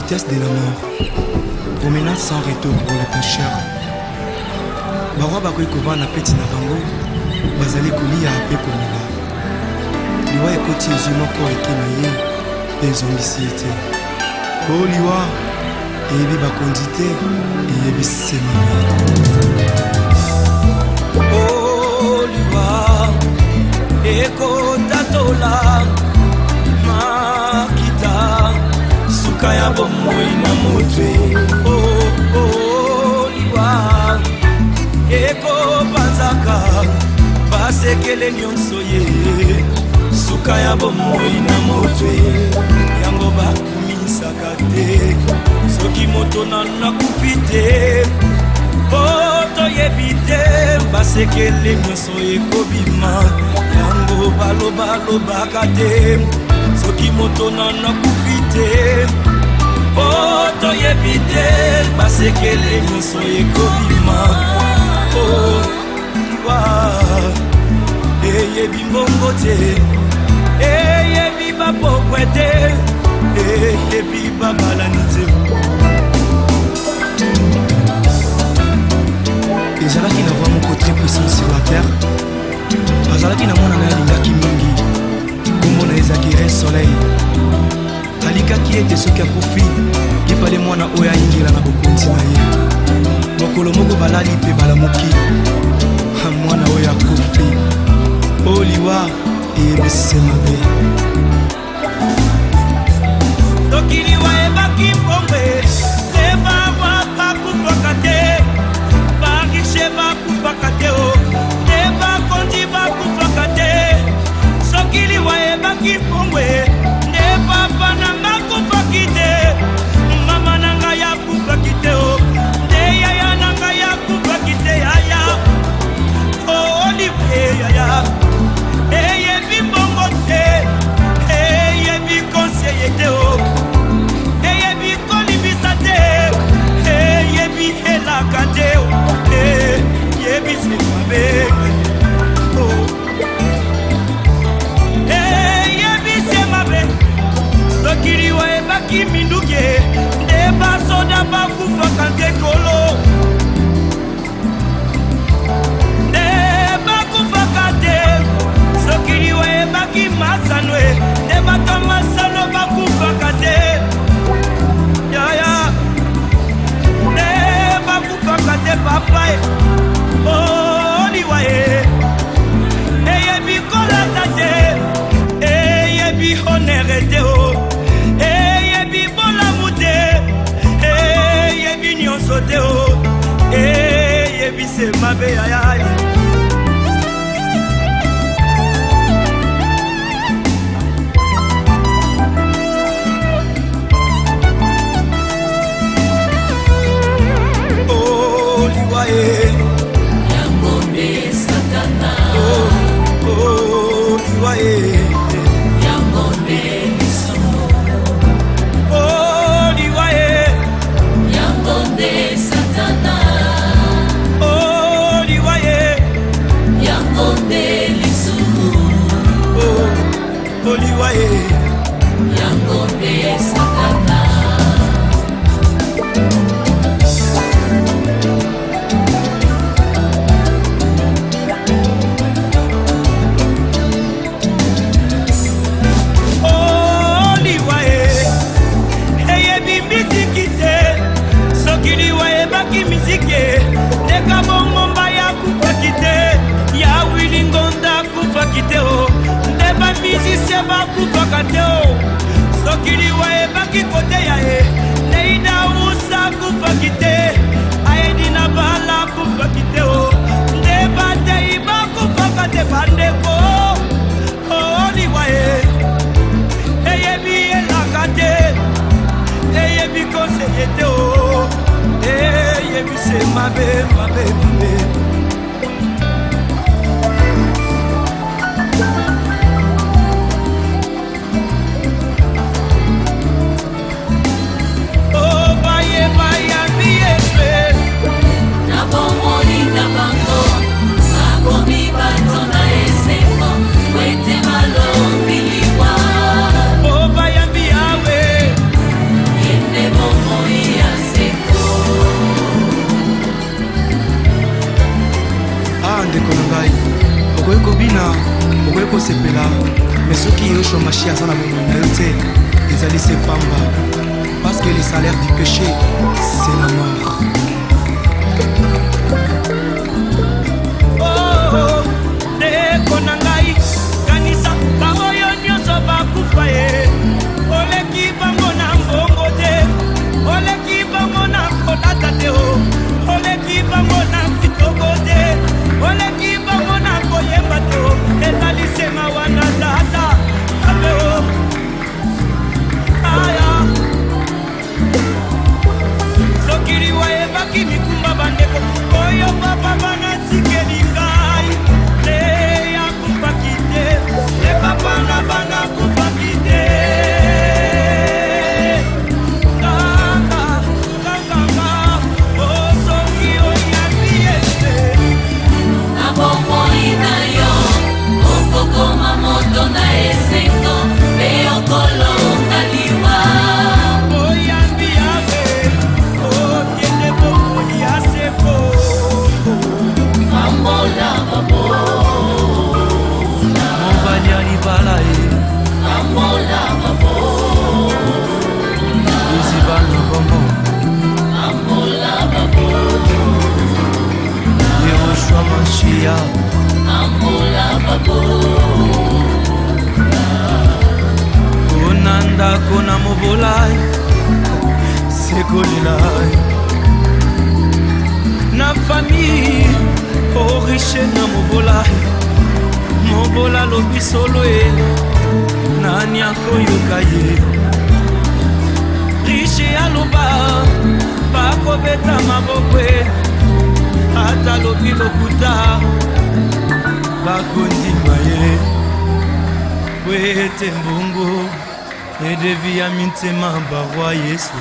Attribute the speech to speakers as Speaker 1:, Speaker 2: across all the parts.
Speaker 1: vitesse de la mort. Promenade sans retour pour les pécheurs. Barwa bakoki kovanda peti na bango bazali kolia mpe komela. Liwa ekoti ezwi moko eke na ye mpe ezongisi ye te. O liwa eyebi bakondi te eyebi sema ye. O liwa ekotatola makita suka ya bomoi na motwe. O liwa ekopanzaka basekele nyonso ye suka ya bomoi na motwe yango bakumisaka te soki moto nakufi te po toyebi te basekele nyonso ekobima yango balobalobaka te soki moto nakufi te po toyebi te basekele nyonso ekobima. Eyebi mbongo te eyebi bapokwe te eyebi babalani te. ezalaki na voi moko très puissant sur la terre. azalaki na mwana na ye alingaki mingi kombo na ezakire soleil. alikaki ete soki akufi epale mwana oyo ayingela na bokonzi na ye. mokolo moko balali mpe balamuki mwana oyo akufi. o liwa eyebisi mabe. soki liwa ebaki mbombe te bawa bakufaka te barishe bakufaka te o te bakondi bakufaka te. soki liwa ebaki mbombe te papa nanga kufaki te mama nanga yakufaki te o te yaya nanga yakufaki te yaya. o liwa yaya eyebi mbongo te eyebi konseye te o eyebi kolibisa te eyebi elaka te o eyebi semabe eyebi semabe. soki liwa ebaki minduke nde basoda bakufaka nde kolo nde bakufaka te. soki liwa ebaki masano nde bato masano bakufaka te yaya nde bakufaka te papa. o liwa eyebi kolata te eyebi honere te o eyebi bolamu te eyebi nyonso te o eyebi semabe yaya.
Speaker 2: Yambonde Satana.
Speaker 1: Oh,
Speaker 2: Yambonde Lisumu.
Speaker 1: Oh,
Speaker 2: Yambonde Satana.
Speaker 1: Oh,
Speaker 2: Yambonde Lisumu.
Speaker 1: Oh,
Speaker 2: Yambonde Satana.
Speaker 1: Neka bongomba ya kupaki te ya wilingonda kupaki te o neba musicien bakufaka te o soki liwa ebaki kote ya ye neida usa kupaki te aedi na bala kupaki te o ndeba tei bakufaka te bandeko. o liwa eyebi elaka te eyebi konseye te o eyebi se mabe mabe mabe. oh baye baye biyefe
Speaker 2: na bomoni na bango sakomi bato na esengo wete malombi liwa.
Speaker 1: oh baye biyawe
Speaker 2: yende
Speaker 1: okoki kobina okoki kosepela mais soki yoshua mashi aza na bomoi na yo te ezali se pamba parce que le salaire du péché c'est la mort.
Speaker 3: ndeko na ngai kanisa baoyo nyonso bakufa ye oleki bango na mbongo te oleki bango na kolata te o oleki bango na kitoko te oleki bango na koyemba te o ezali sema wana tata ape o aya soki liwa ebaki mikumba bandeko oyo papa banatikeli ngai te yakufaki te te papa na bana kufaki te
Speaker 2: okokoma moto na esengo mpe okolonga liwa
Speaker 3: oyambi yabe otiende bomoi ya seko
Speaker 2: ambola babola
Speaker 1: mobali ya libala ye
Speaker 2: ambola babola
Speaker 1: ezibana bomo
Speaker 2: ambola babola
Speaker 1: yehoshua mashia
Speaker 2: ambola babola
Speaker 1: kona ndako na mobolai sekolela na famille oriche na mobolai mobola lobi solo ye nani akoyoka ye riche aloba bakobeta maboko ye ata lobi lokuta bakondima ye po ete mbongo edevi ya mitema barwa yesu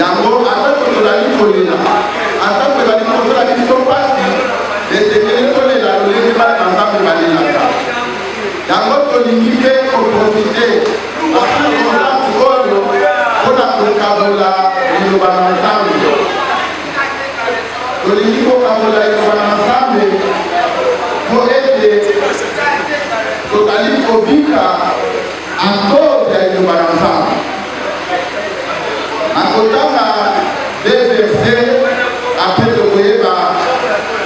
Speaker 4: Yango, ata ko la ni kolina, ata ko la ni ko la ni so pasi, esengeli kolela lolenge bana nzambe balelaka yango tolingi mpe koprofite bakontakti oyo mpona kokabola liloba na nzambe tolingi kokabola liloba na nzambe po ete tozali kobika akorde ya liloba na nzambe nakotanga de verse apre tokoyeba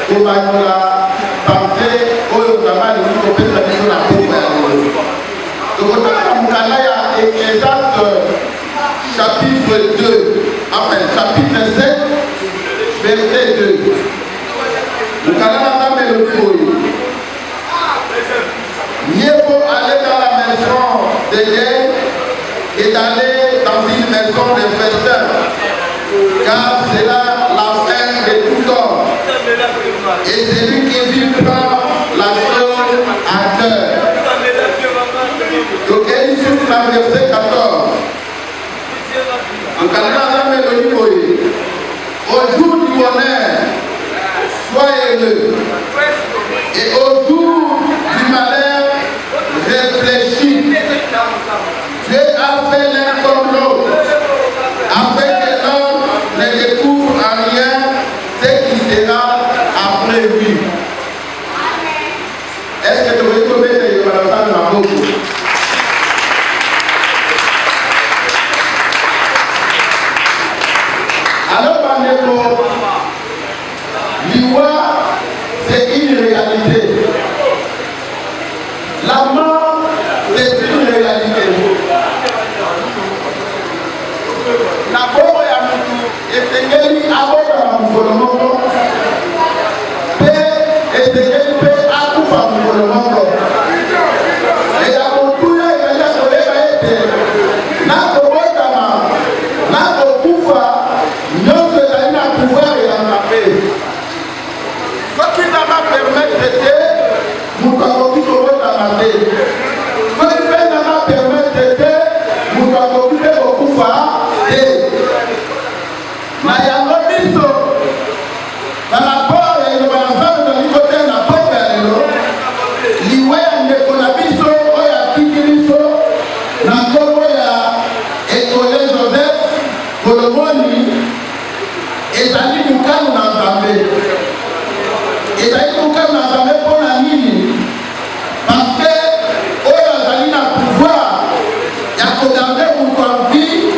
Speaker 4: kobanyola pense oyo nzambe alingi kopesa biso na pokwa ya lelo tokotanga mokanda ya Ecclésiaste chapitre 2 enfin chapitre 7 verset 2 mokanda na nzambe elobi oyo mieux vaut aller dans la maison de guerre et d'aller dans une maison de festin, car c'est là la fin de tout homme. Et celui qui vit prend la chose à cœur. Donc, ici, c'est la verset 14. Donc, au jour du bonheur, soyez heureux. Et au jour du malheur, réfléchis. Dieu a fait l'un comme l'autre, afin que l'homme ne découvre en rien ce qui sera après lui. Est-ce que tu veux mettre les paroles dans la bouche? Alors, Bandeko, l'iwa, c'est une réalité. La mort, c'est une réalité. Na bongo ya mutu esengeli aboka na mukolo moko pe esengeli pe akufa mukolo moko eya kotuya ekanja koleba ete nakobotama nakokufa nyonso ezali na pouvoir ya nzambe soki nzambe apermetre te mutu akoki kobotama te soki mpe nzambe apermetre te mutu akoki mpe kokufa na yango biso na rapport ya liloba na nzambe tozali kotenda na poko ya lelo liwa ya ndeko na biso oyo atiki biso na nkombo ya Ekole Joseph Kolomoni ezali mokano na nzambe ezali mokano na nzambe mpona nini parce oyo azali na pouvoir ya kogarde moto en vie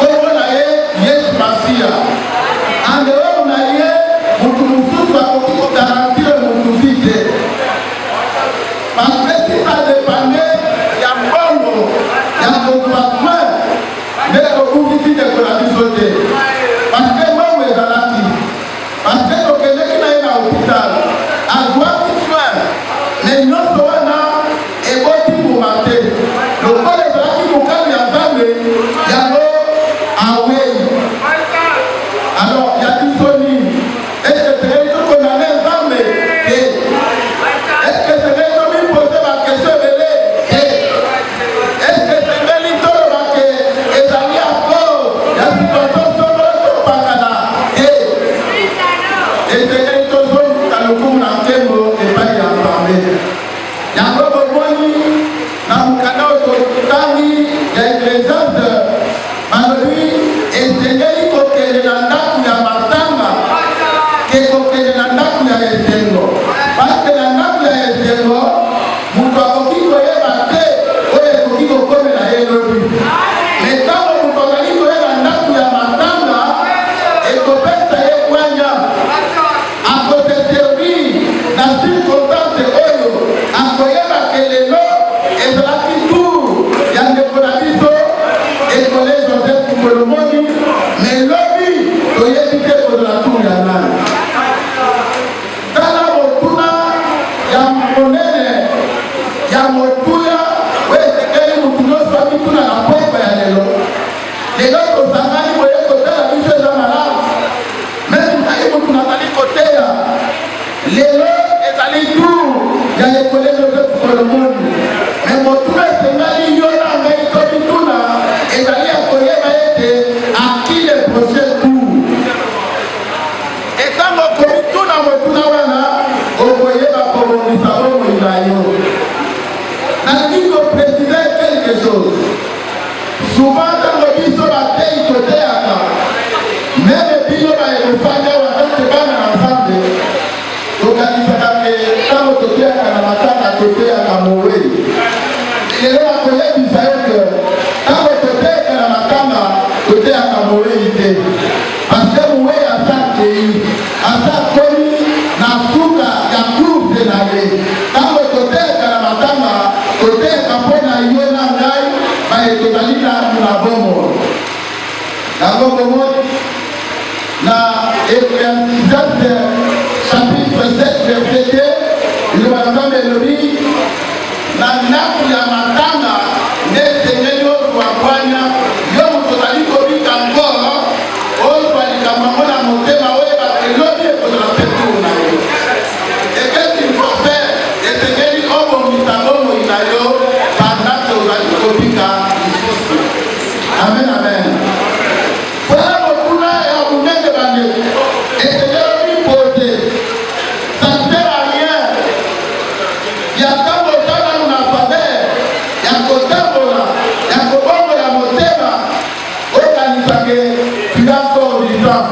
Speaker 4: kombo na ye Yesu Masiya andeo na ye mutu mosusu akoki kogarantire mutu vie te parce que si ça dépendait ya mbongo ya kopassement nde tokungisi ndeko na biso te parce que mbongo ezalaki parce que tokendeki na ye na hôpital azwaki soin mais nyonso wana eboti mbuma te lokola ezalaki mokano ya nzambe yango awei alors ya biso nini est-ce que ezali tokondane nzambe te est-ce que ezali tomipose bakestion ebele te est-ce que ezali toloba ke ezali accord ya situation songolo topakana te ezali tozoluka lokumu na nkembo epai ya nzambe yango bomoni na mokanda oyo totangi ya Ecclésiaste balobi esengeli kokende na ndako ya matanga ke kokende na ndako ya esengo parce na ndako ya esengo moto akoki koyeba te oyo ekoki kokomela ye lobi mais ntango moto azali koyeba ndako ya matanga ekopesa ye kwanya akose servir na circonstance oyo akoyeba ke lelo ezalaki asa koni na suka ya kurse na ye tango toteka na matanga toteka mpona yo na ngai baye tozali na bomo yango komoni na Ecclésiaste chapitre 7 verset 2 ilobaka elobi na ndako ya matanga nde esengeli ozwakwanya yo moto ozali kobika ngoro ozwa likambo yango na motema oyeba elobi ekozala peturu na yo ekesi forfe esengeli obongisa bomoi na yo pendant ozali kobika lisusu. Amen, amen. Voilà mokuna ya munene bandeko esengeli pose ça ne sert à rien ya ntango ozala na faveur ya kotambola ya kobongola motema okanisake finanso vivant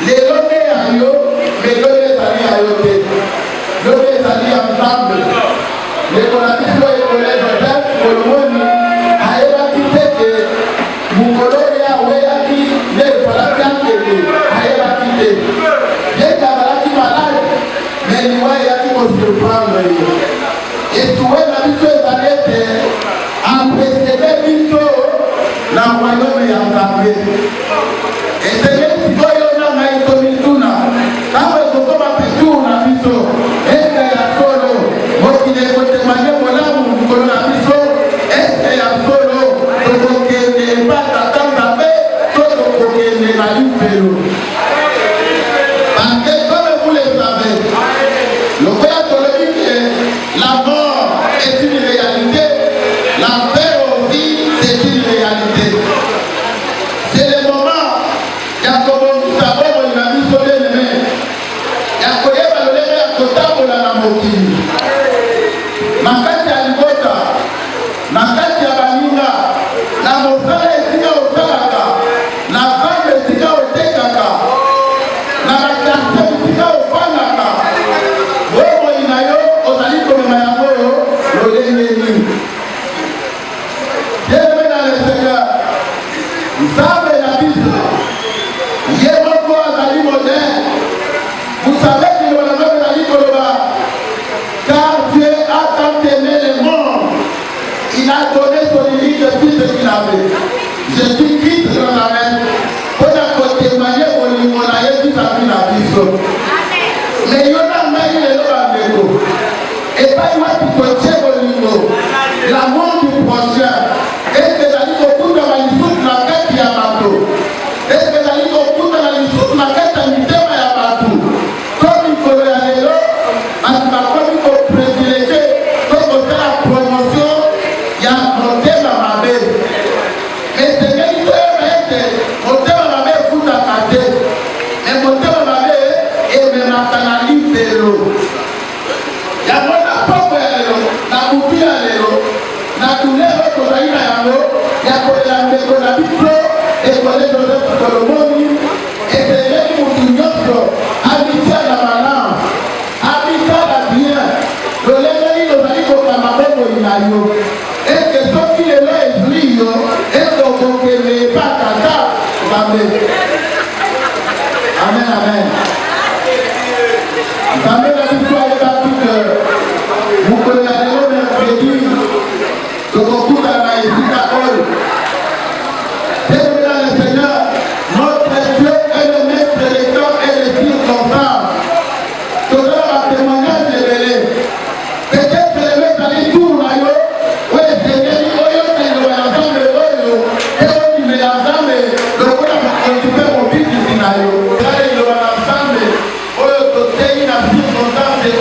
Speaker 4: lelo nde ya yo lelo nde ezali ya yo te yo nde ezali ya nzambe leko na biso ekole joseph kolomoni ayebaki teke mokolo ye aweyaki nde ezalaki akende ayebaki te yeke azalaki malade me liwa eyaki kosurprendre ye esuwe na biso ezali ete apresede biso na royaume ya nzambe esengeli sikoyo na ngai tomituna ntango ekokoma peturu na biso ese ya solo mokili ekotemanye molamu likolo na biso ese ya solo tokokende epa tata nzambe to tokokende na lifelo parce que comme vous le savez lokola tolobi ke la mort est une réalité, la paix aussi c'est une réalité. C'est le moment ya kobongisa bomoi na biso bien-aimé ya koyeba lolenge ya kotambola na mokili na kati ya libota na kati ya baninga na mosala esika osalaka na zambe esika otekaka na bakartie esika ofandaka bomoi na yo ozali komema yango lolenge nini. Bien-aimé dans le Seigneur, nzambe na biso ye moko azali moderne. Vous savez que le nzambe ezali koloba car Dieu a tant aimé le monde il a donné son unique fils qu'il avait Jésus-Christ de Nazareth mpona kotémoigne bolingo na ye vis-à-vis na biso. Mais yo na ngai lelo bandeko epai wapi totie bolingo l'amour du prochain eke ezali kokutana lisusu na kati ya bato eke ezali kokutana lisusu na kati ya mitema ya bato to mikolo ya lelo bato bakomi koprivilege to kosala promotion ya motema mabe esengeli toyeba ete motema mabe efutaka te me motema mabe ememaka na lifelo yango na poko ya lelo na butu ya lelo na tulelo tozali na yango ya kolela ndeko na biso ekole joseph kolomoni esengeli motu nyonso abitiana malamu abitala bien lolenge nini ozali kokamba bomoi na yo eke soki lelo ezwi yo eke okokende epa tata nzambe. Amen, amen. Nzambe na biso ayebaki ke mokolo ya lelo mercredi tokokutana na esika oyo. Bien-aimé dans le Seigneur, notre Dieu est le maître des temps et des circonstances. Tozala batémoignage ebele peut-être lelo ezali tour na yo oyo esengeli oyo teliwa ya nzambe oyo te ondimela nzambe lokola mokonzi mpe mobikisi na yo tala liloba na nzambe oyo totei na circonstance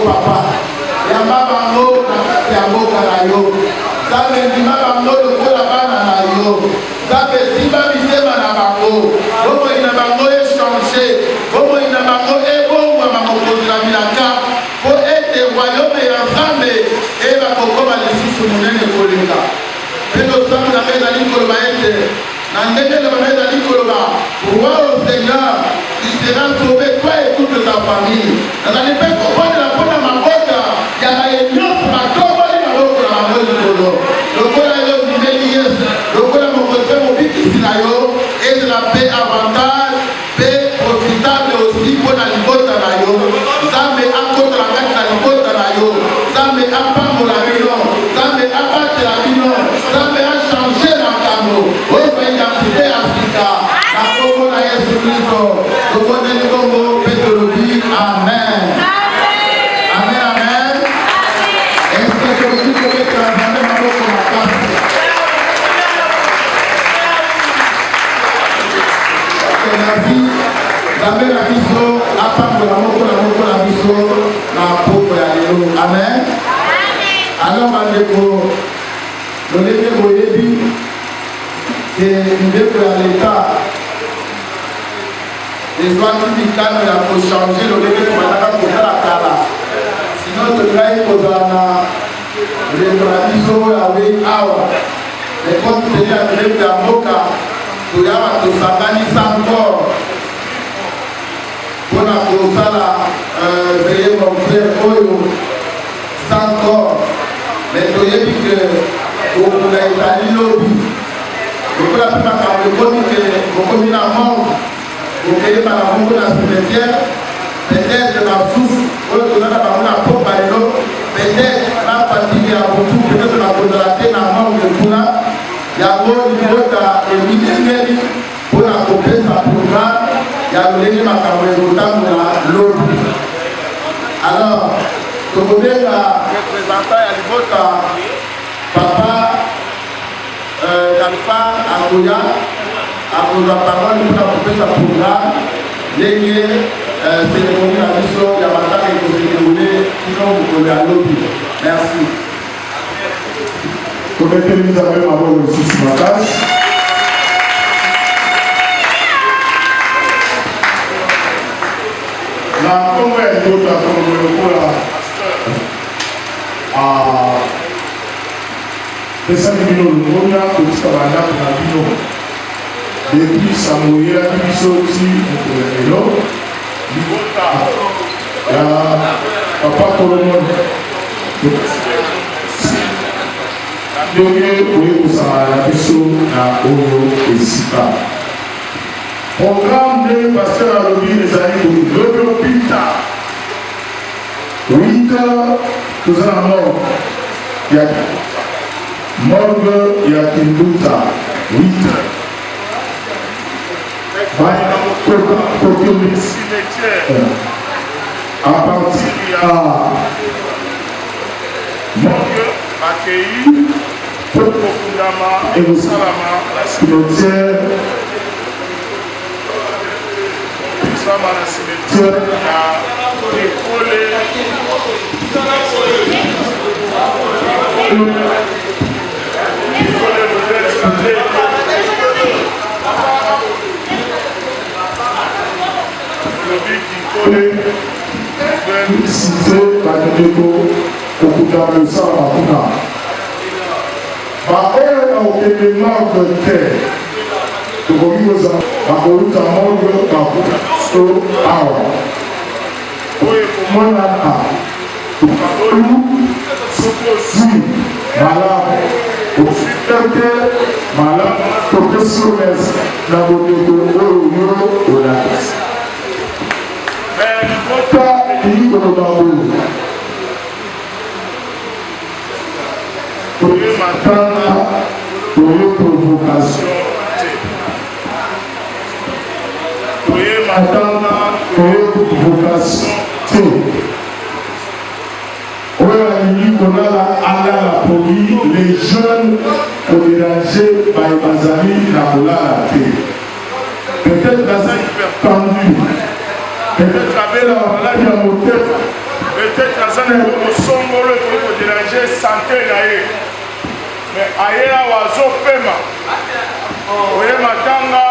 Speaker 4: papa yamba bango na kati ya mboka na yo nzambe ndima bango lokola bana na yo nzambe simba mitema na bango bomoi na bango echange bomoi na bango ebongwama mokonzi na milaka po ete royaume ya nzambe ebakokoma lisusu monene kolinga mpe losango na ngai ezali koloba ete na ndenge na bango ezali koloba roi au seigneur tu seras sauvé toi et toute ta famille nazali mpe kobondela mpona mabota ya baye nyonso batoboli maboko na bango likolo lokola yo ndimeli yesu lokola mokonzi mpe mobikisi na yo ezela mpe avantage mpe profitable aussi mpona libota na yo nzambe akotala kati na libota na yo nzambe apambola bino nzambe abatela bino nzambe achange makambo oyo baidentité ya sika na kombo na yesu kristo tokondeli bongo mpe tolobi amen amen amen eske tokoki kobetela nzambe maboko makasi merci nzambe na biso apambola moko na biso na poko ya lelo amen alors bandeko lolenge boyebi ke ndeko ya leta ezwaki mikano ya kochange lolenge tobandaka kozala kala sino tokai kozala na ndeko na biso oyo awei awa ekomi teli ya ndeko ya mboka toyaba tosanganisa encore mpona kosala veye mon frère oyo sans corps mais toyebi ke kokunda ezali lobi lokola mpe makambo ekomi ke okomi na mort okeyeba na bongo na cimetière peut-être basusu oyo toza na bango na pokwa lelo peut-être na fatile ya butu peut-être nakozala te na mort de kuna yango libota emidengeli mpona kopesa programme ya lolenge makambo ekotambola lobi alors tokobenga représentant ya libota papa alpha akoya akozwa parole mpona kopesa programme ndenge cérémonie na biso ya matanga ekosedebole kino mokolo ya lobi merci
Speaker 5: Kometeli nzambe maboko lisusu makasi na nkombo ya libota kongo lokola pesaki bino longonya kotika bandako na bino depuis sango eyelaki biso ti mokolo ya lelo libota ya papa kolomon ndenge oyebosana na biso na oyo esika programme nde paster alobi ezali lobi opita 8 toza na morgue ya Kimbuta 8 côté cimetière à partir ya morgue accueilli pour kofundama ekosalama na cimetière ya ekole nouvelle santé lobi kikole cité bandeko kokutana esalama kuna baoyo bakokende morgue te tokoki kozala bakoluta morgue bakuta biso awa oyo ekomonana bakolu soki ozwi malamu osuteke malamu topesi promese na bondeko oyo yo olakisi libota elingi koloba oyo toye matanga toye provocation te toye matanga toye provocation te oyo alingi kolala alala poli les jeunes kodérange baye bazali na kolala te peut-être baza hypertendu peut-être abela maladi ya motema peut-être aza na eloko songolo ekoki koderange sante na ye mais aye awa azopema oye matanga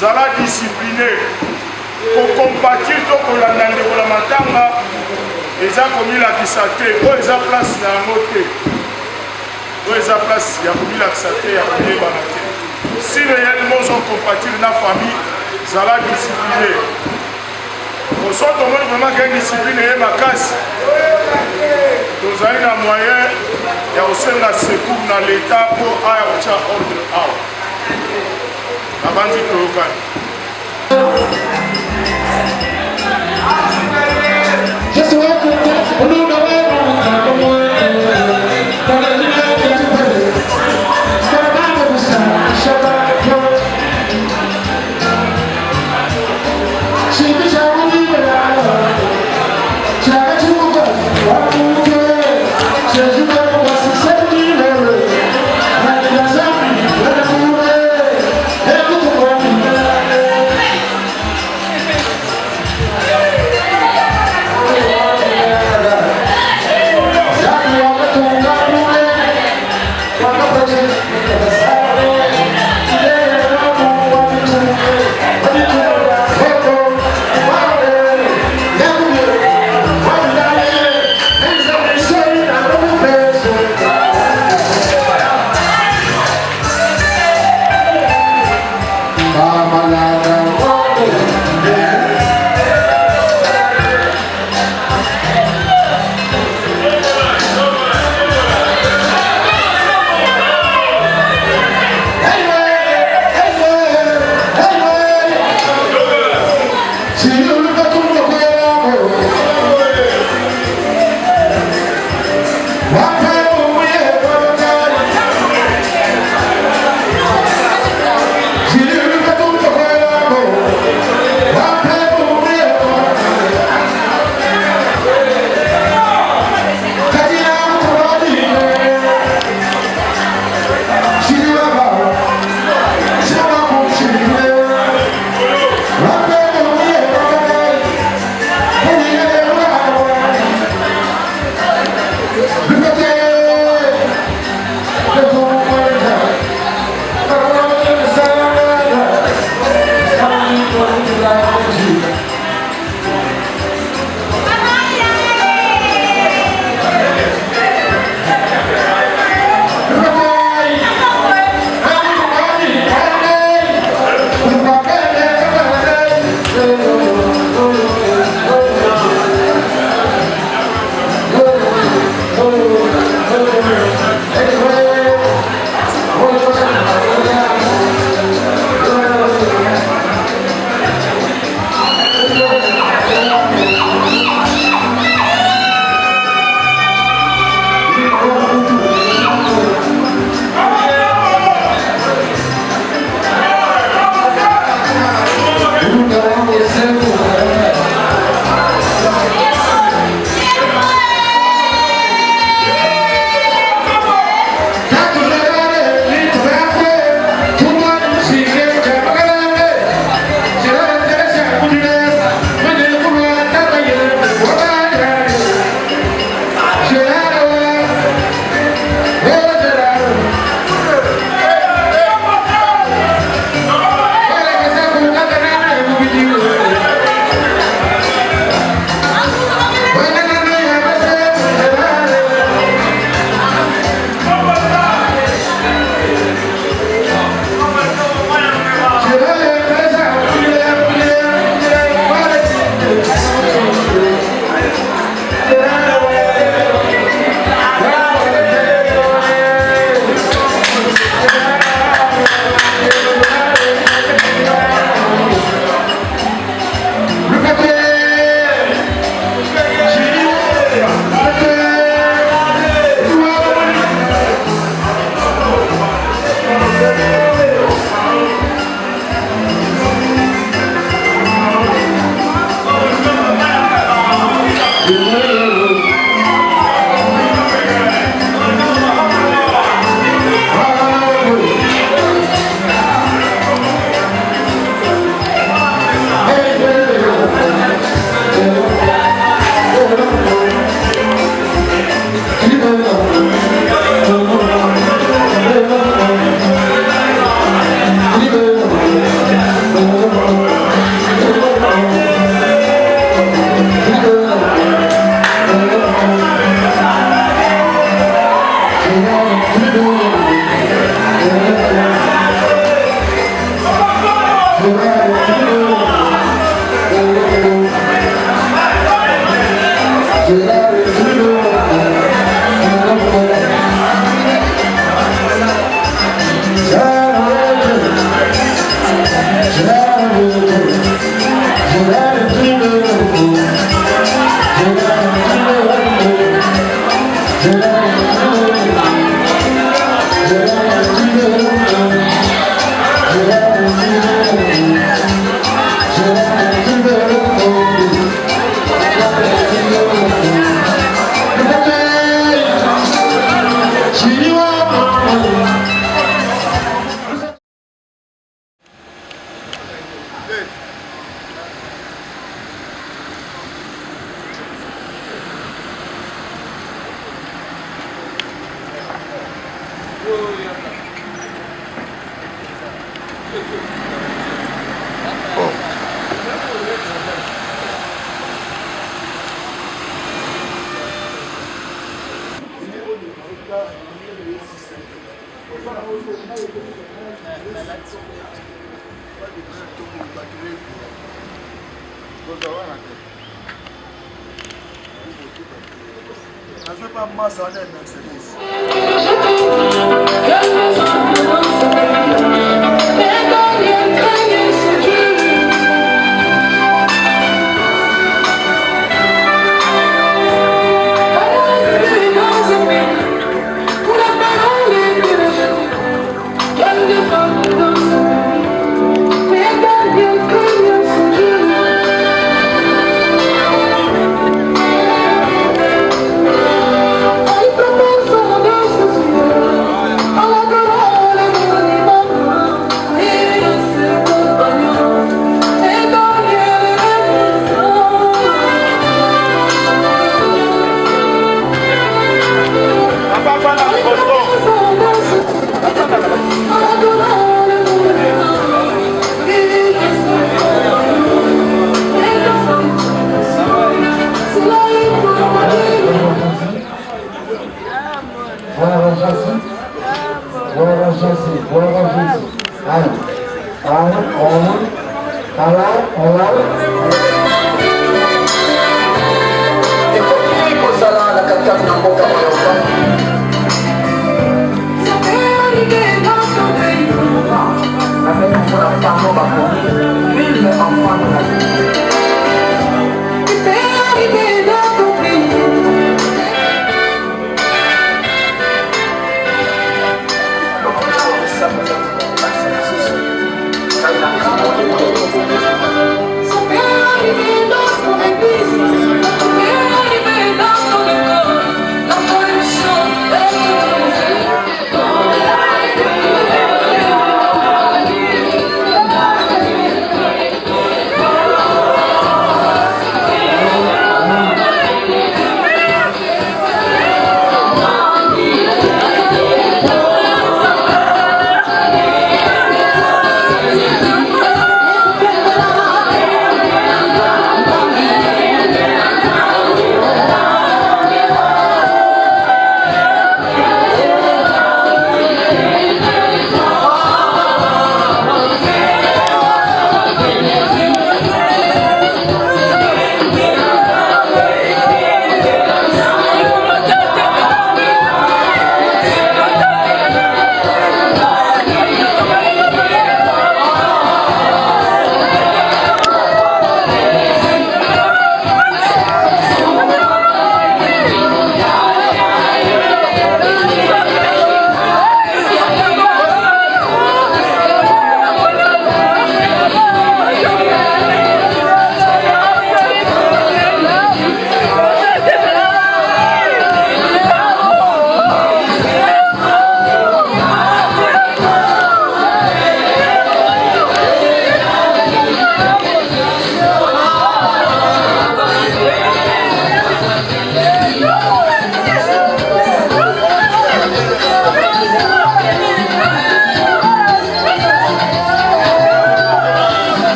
Speaker 5: zala discipline kokompatir to kolanda ndeko na matanga eza komilakisa te oyo eza place na yango te oyo eza place ya komilakisa te ya koyebana te si réellement ozo compatir na famille zala discipline oso tomoni vraiment ke discipline ye makasi tozali na moyen ya kosenga secours na l'état mpo aya kotya ordre awa nabandi toyokani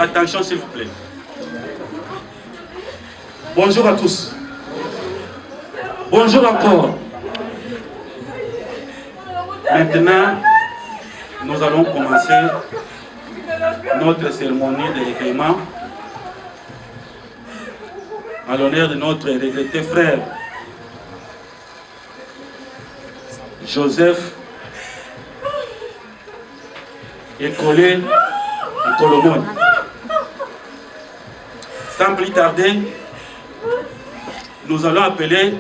Speaker 6: Attention s'il vous plaît. Bonjour à tous. Bonjour encore. Maintenant, nous allons commencer notre cérémonie de recueillement à l'honneur de notre regretté frère Joseph Écolé Colomone. Sans plus tarder, nous allons appeler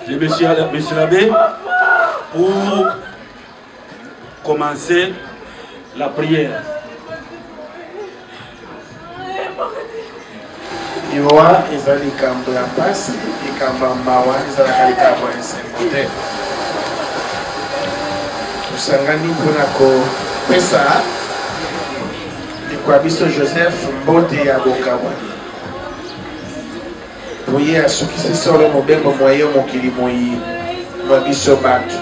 Speaker 6: le monsieur l'abbé pour commencer la prière.
Speaker 7: Iwa ezali kambo ya pasi ikamba mawa ezala kalikambo ya sembote. Tusangani mpona kopesa likwa biso Joseph mbote ya bokabwani. Boye asukisi solo mobembo mwaye mokili moyi mwa biso bato.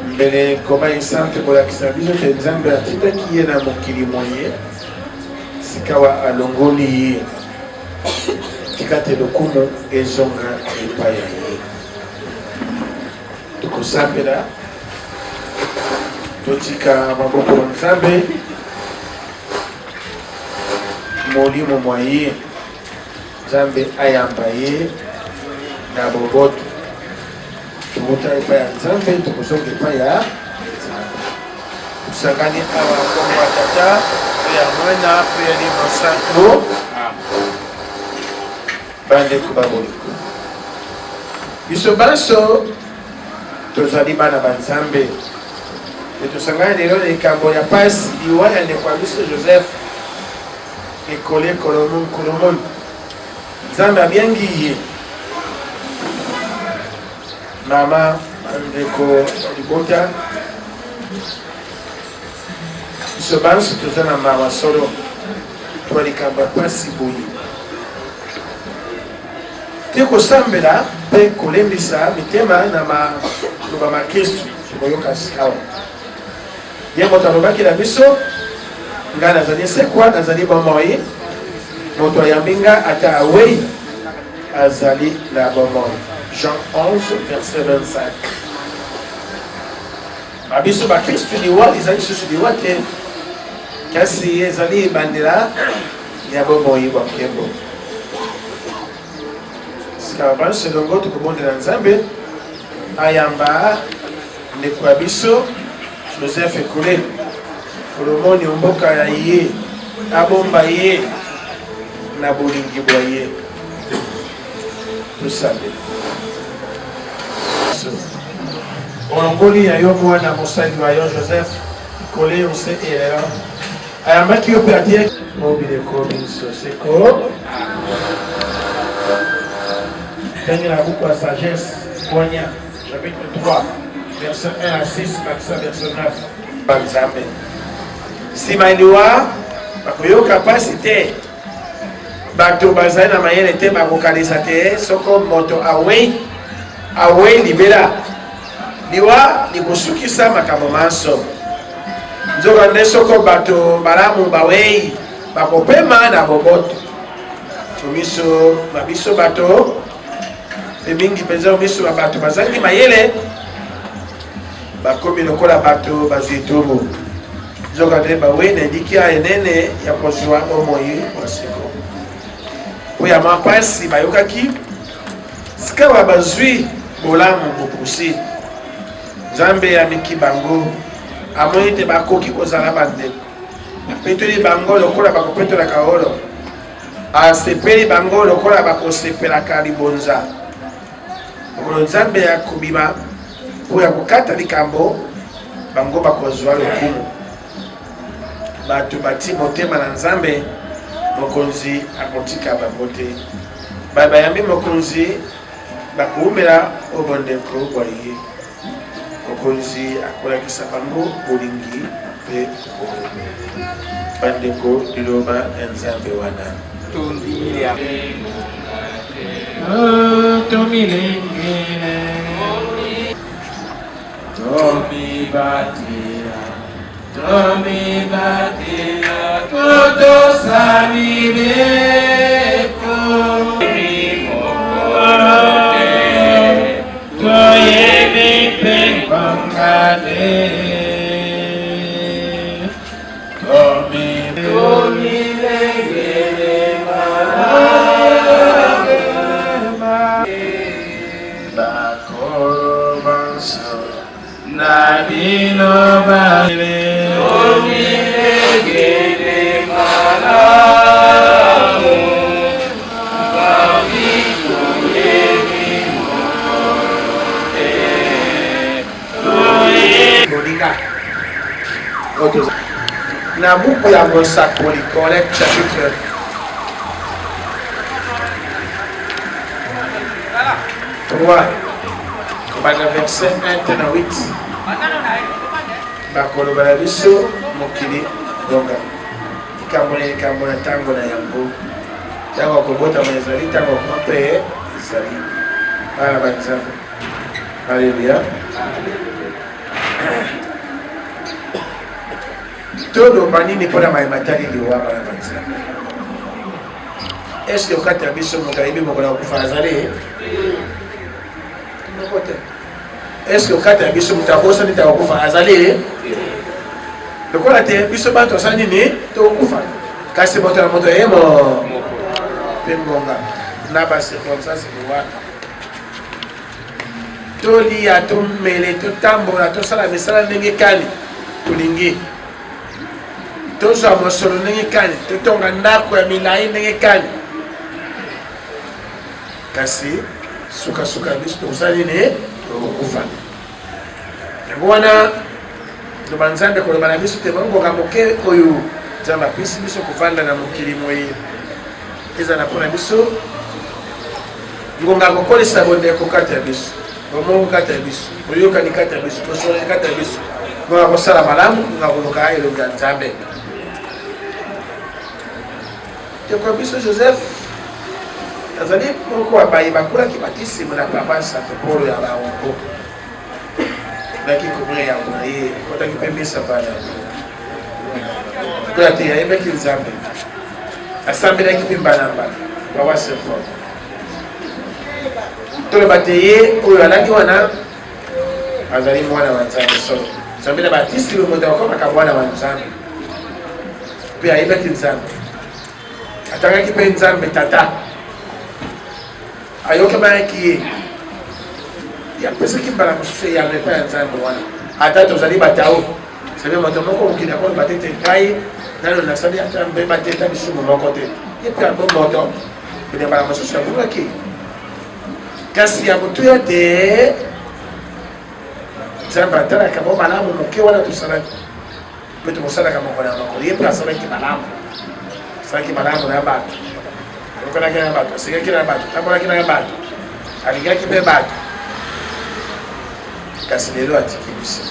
Speaker 7: Mbele koma isante bolakisa biso te Nzambe atindaki ye na mokili moye. Sikawa alongoli ye. Tikate lokumu ezonga epai ya ye. Tukosambela totika maboko ya Nzambe molimo mwa ye. Nzambe ayamba ye na boboto. Tukuta epai ya Nzambe tukosonga epai ya Nzambe. Tusangani awa kombo tata ya mwana pe ya libo santo. Bande kubaboliko. Biso baso tozali bana ba Nzambe. Tusangani lelo likambo ya pasi liwa ya ndekwa biso Joseph Écolé Colomone. Nzambe abiangi ye. Mama ndeko libota. Biso baso tozana mawa solo. Tuwa likambo ya pasi boyi. Teko sambela pe kolembisa mitema na ma Kristo koyoka sikawa. Ye moto alobaki na biso nga nazali sekwa nazali bomoi. Moto ayambinga ata awei azali na bomoi. Jean 11 verset 25. Babiso ba Kristo liwa izali susu liwa te. Kasi ezali bandela ya bomoi wa kembo. Sikawa selongo tukubondela Nzambe ayamba ndekwa biso Joseph Écolé Colomone mboka ya ye abomba ye na bolingi bwa ye. Tusabe olongoli ya yo mwana mosali wa yo Joseph Écolé ose erreur ayambaki yo pe atie mobileko biso seko. Dernier la boucle à sagesse, Poignard, chapitre 3, verset 1 à 6, verset 9. Banzambe. Si mailiwa, bakoyo capacité, bato bazali na mayele te bakokanisa te, soko moto awe libera. Liwa likosukisa makambo manso. Nzoka nde soko bato balamu bawei, bakopema na boboto. Mabiso bato, mingi penza miso ya bato bazali mayele bakomi lokola bato bazitomo zoka te bawe na ndikia enene ya kozwa omoyi wasiko po ya mapasi bayokaki sikawa bazwi bolamu bopusi Nzambe ya miki bango amoni te bakoki kozala bandeko bapetoli bango lokola bakopetola kaolo asepeli bango lokola bakosepelaka libonza. Nzambe ya kubima po ya kukata likambo bango bakozwa lokumu bato bati motema na Nzambe mokonzi akotika bango te bayambi mokonzi bakuumela obondeko bwa ye mokonzi akolakisa bango bolingi pe bandeko liloba ya Nzambe wana tondilia Tomilengele Tomi batira Na buku ya Mosakoli Collecte chapitre bana verset 1 tena 8 bakoloba na biso mokili gonga likambo na ntango na yango ntango akobotama ezali ntango mpe ezali bana banzambe alleluya toloba nini mpona mayematali liwa bana banzambe est ce que okati ya biso moto ayebi mokolo ya kokufa azali moko te est ce que okati ya biso moto abosani ta kokufa azali lokola te biso bato osali nini tokokufa kasi moto na moto ye mpe ngonga na bacirconstance liwa tolia tomele totambola tosala misala ndenge kani tolingi tozwa mosolo ndenge kani totonga ndako ya milai ndenge kani kasi sukasuka ya biso tokosala nini tokokufa yango wana loba nzambe koloba na biso te bangonga moke oyo nzambe apesi biso kovanda na mokili moye ezala mpona biso ngonga kokolisa bondeko kati ya biso bomoko kati ya biso boyokani kati ya biso bosolani kati ya biso ngonga kosala malamu ngonga koluka elongi ya nzambe teko biso Joseph azali moko abaye bakolaki batisimu na papa santo polo ya barongo baki kobre yango na ye kotaki mpe misa bana kola te ayebaki nzambe asambelaki mpe mbanamba bawa sefort toloba te ye oyo alaki wana azali mwana wa nzambe solo nzambe na batisimu moto akomaka mwana wa nzambe mpe ayebaki nzambe atangaki mpe nzambe tata ayokemayaki ye yapesaki mbala mosusu eyano epai ya nzambe wana ata tozali batao sabi moto moko mokili akoloba te te ngai nano nasali ata mpe bateta bisumu moko te ye mpe yango moto pene mbala mosusu abungaki kasi ya motuya te nzambe atalaka bo malamu moke wana tosalaki mpe tokosalaka mokolo ya makolo ye mpe asalaki malamu asalaki malamu na bato ayokanaki na bato asekaki na bato atambolaki na bato alingaki mpe bato kasi lelo atiki biso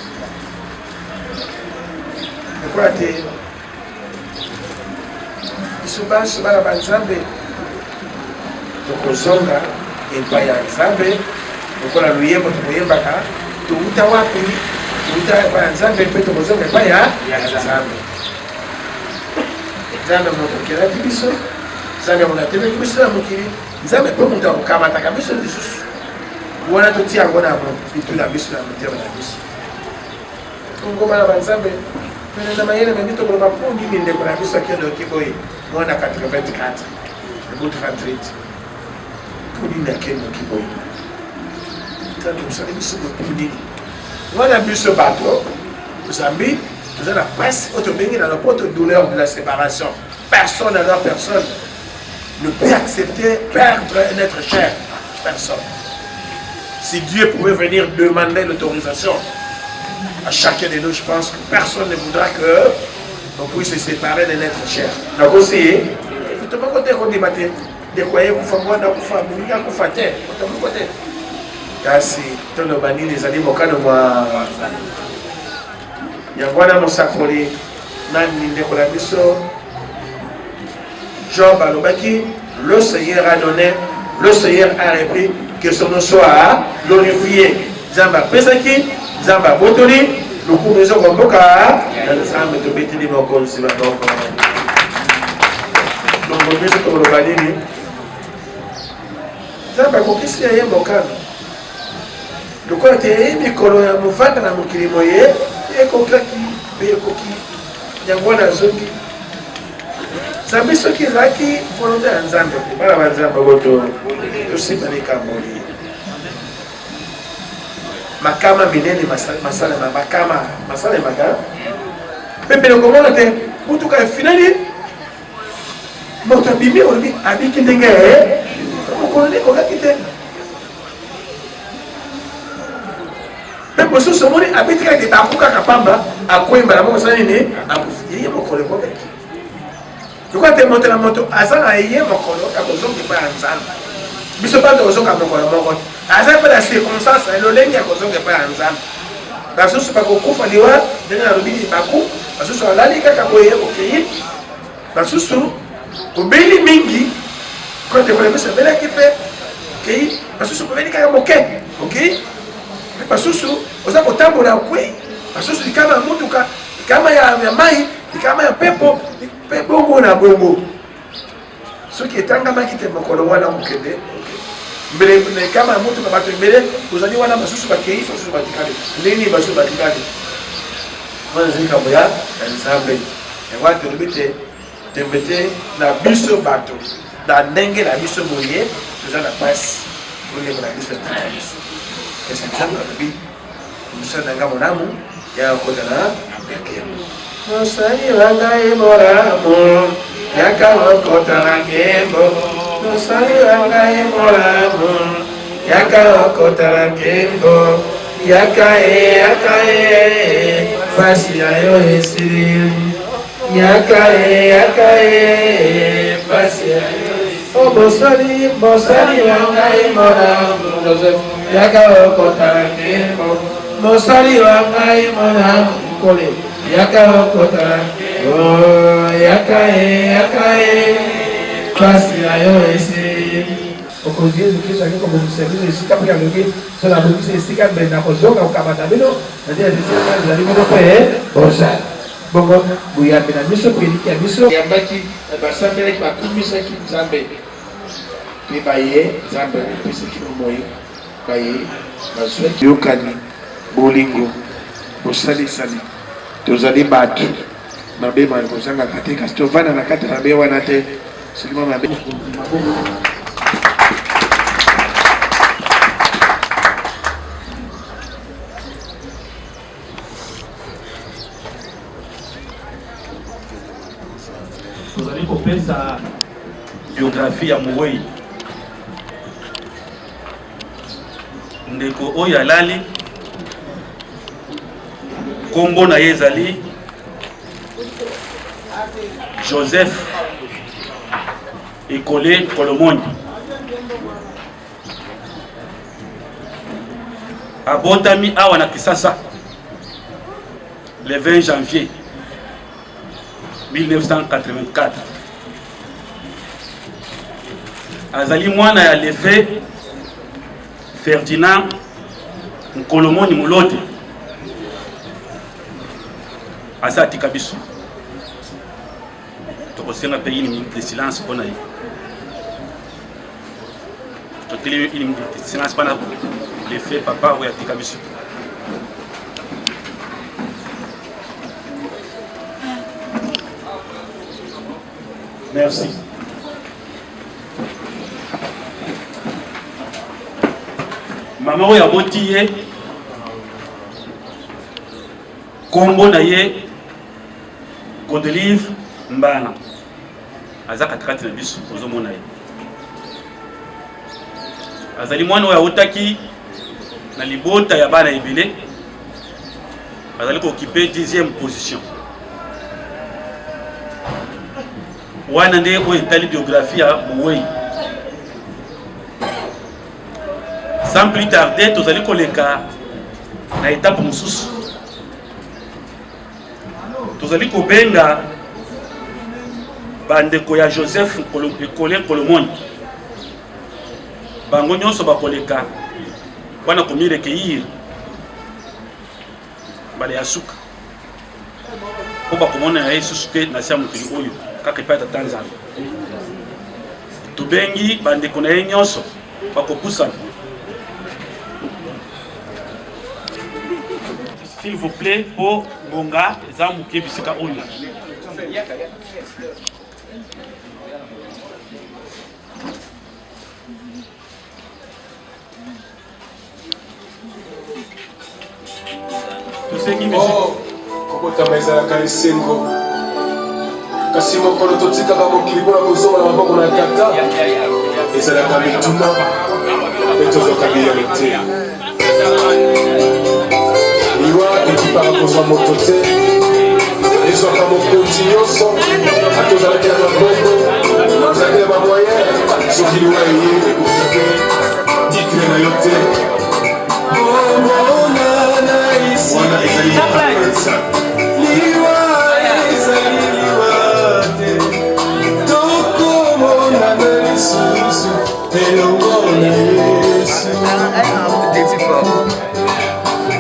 Speaker 7: lokola te biso banso bana banzambe tokozonga epai ya nzambe lokola luyembo tokoyembaka touta wapi touta epai ya nzambe mpe tokozonga epai ya nzambe nzambe moto okelaki biso nzambe moto ateleki biso na mokili nzambe mpe moto akokamataka biso lisusu wana totia yango na bitu na biso na motema na biso ngoma na banzambe pene na mayele mengi tokoloba mpo nini ndeko na biso akendoki boye mwana 84 ebut 38 mpo nini akendoki boye nzambe mosali biso mpo nini wana biso bato ozambi toza na presse oyo tobengi na lopoto douleur de la séparation personne alors personne ne peut accepter perdre un être cher personne. Si Dieu pouvait venir demander l'autorisation à chacun de nous, je pense que personne ne voudra qu'on puisse se séparer d'un être cher. Donc aussi, il faut pas côté qu'on débatte, de quoi il faut moi d'akufa, il faut faire terre, il faut côté. Car si tout le bani les animaux quand moi, il y a voilà mon sacré, nani de la biso. Job alobaki, le Seigneur a donné, le Seigneur a repris. Que son nom soit glorifié. Zamba Pesaki, Zamba Botoli, lokumu ezokomboka na nzambe tobeteli mokonzi baboko longo biso tokoloba nini nzambe akokisi ye mokano lokola te ye mikolo ya movanda na mokili moye ekokaki mpe ekoki yango wana azongi nzambe soki ezalaki volonté ya nzambe te bana banzambe boto tosimba likamboli makama minene masalemaka pepele komona te mutuka efinali moto abimi olobi abiki ndenge mokolo nde ekokaki te mpe mosusu omoni abitikaki akokaka pamba akwemba na moko sala nini akufi ye mokolo ekokaki lokola te moto na moto aza na ye mokolo ya kozonga epai ya nzambe biso bato kozonga mokolo moko te aza mpe na circonstance elolenge ya kozonga epai ya nzambe basusu bakokufa liwa ndenge nalobi baku basusu balali kaka boye okei basusu obeli mingi kote kolebisa obelaki mpe okei basusu bobeli kaka moke okei basusu oza kotambola kwe basusu likama ya mutuka likama ya mai likama ya pepo mpe bongo na bongo soki etangamaki te mokolo wana kokende mbele na likama ya mutuka bato ebele ozali wana basusu bakei basusu batikali nini basusu batikali wana ezali kambo ya nzambe yango wana tolobi te tembe te na biso bato na ndenge na biso boye toza na pasi olemo na biso na biso kasi nzambe alobi mosala na nga monamu ya kota na bekemo mosali wa ngai molamu yaka okota na nkembo mosali wa ngai molamu yaka okota na nkembo yaka e pasi ya yo esili yaka e pasi ya yo o mosali wa ngai molamu Joseph yaka okota na nkembo mosali wa ngai molamu kole yaka okota yaka e pasi ya yo esili okonzi Yesu Kristo akiko bomusemizo esika mpe akoki soki abongisi esika mbele na kozonga kokamata bino nadi esika ezali bino mpe bosala bongo boyambi na biso peliki ya biso yambaki basambelaki bakumisaki nzambe mpe baye nzambe apesaki bomoi baye bazwaki yokani bolingo bosalisali tozali bato mabe mali kozangaka te kasi tovanda na kati mabe wana te silima mabe
Speaker 6: tozali kopesa biographie ya Mowei ndeko oyo alali kombo na ye ezali Joseph Ekole Kolomoni abotami awa na Kisasa le 20 janvier 1984 azali mwana ya lefe Ferdinand Nkolomoni Mulote asa atika biso tokosenga mpe une minute de silence mpona ye toteli une minute de silence mpona lefe papa oyo atika biso. Merci. Mama oyo aboti ye kombo na ye Godelive Mbana aza katikati na biso ozomona ye azali mwana oyo awutaki na libota ya bana ebele azali kookipe 10e position wana nde oyo etali biographie ya Mowei. Sans plus tarder tozali koleka na étape mosusu tozali kobenga bandeko ya Joseph Ekole Kolomoni bango nyonso bakoleka wana komi recueillir bale ya suka po bakomona ye susu te na se ya mokili oyo kaka epai ya tata nzambe tobengi bandeko na ye nyonso bakopusana. S'il vous plaît, po bonga eza moke bisika oyo.
Speaker 8: Kokotama ezalaka esengo kasi mokolo totikaka mokili mpona kozonga na maboko na tata ezalaka mituna mpe tozoka bilelo te liwa ekipaka kozwa moto te ezwaka mokonzi nyonso ate ozalaki na maboko ozalaki na bamoyen soki liwa eye ekoki te tikre na yo te wana ezali makanisa liwa ezali liwa te tokomona na lisusu elongo na Yesu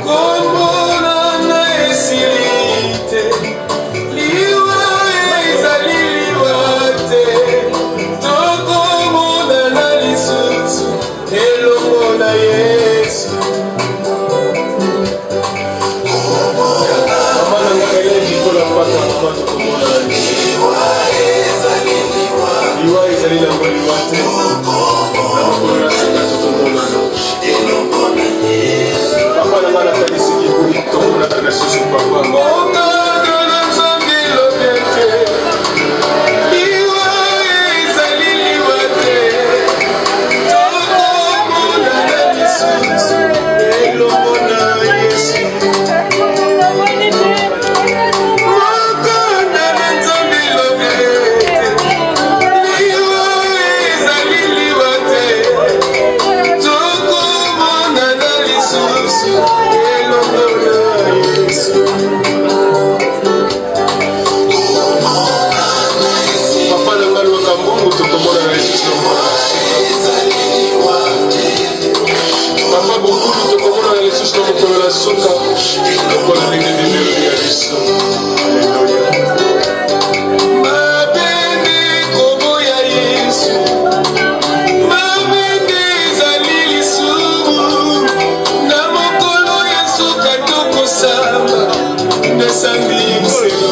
Speaker 8: komona na esili te liwa ezali liwa te tokomona na lisusu elongo na Yesu. Liwa ezali lango liwa te na mokolo na sika tokomonana papa na nga nakanisi kibuli tokomonaka na susu papa mokano na nzambe lobe te liwa ezali liwa te tokomonana lisusu elongo na Yesu. Papa bokulu tokomona na lisusu na mokolo na suka lokola ndenge bimelo ya biso. Alleluya. Mabende kobo ya Yesu mabende ezali lisumu na mokolo ya suka tokosamba nesambi mselo.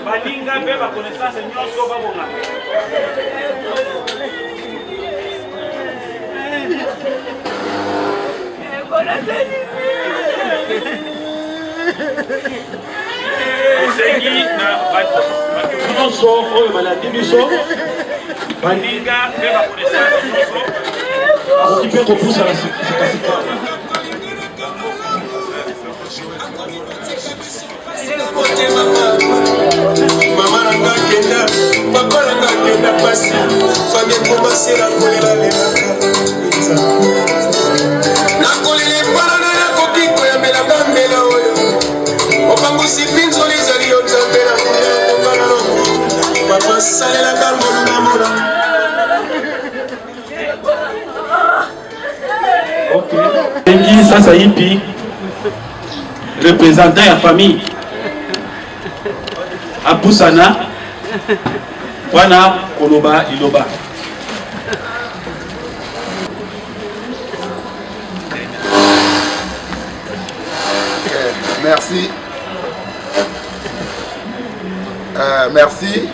Speaker 6: balinga mpe bakonaissance nyonso babonga. Esengi na bato nyonso oyo balandi biso balinga mpe bakonaissance nyonso okipe kopusa na sikasika
Speaker 8: mama na nga kenda papa na nga kenda pasi bagekomasela kolela lelaka nakolela epanana nakoki koyambela bambela oyo obangusi mpinzoli ezali yo nzambe na kobanano papa salelaka moluna mola.
Speaker 6: Bengi sasa hivi représentant ya famille apusana wana koloba iloba.
Speaker 4: Merci. Merci.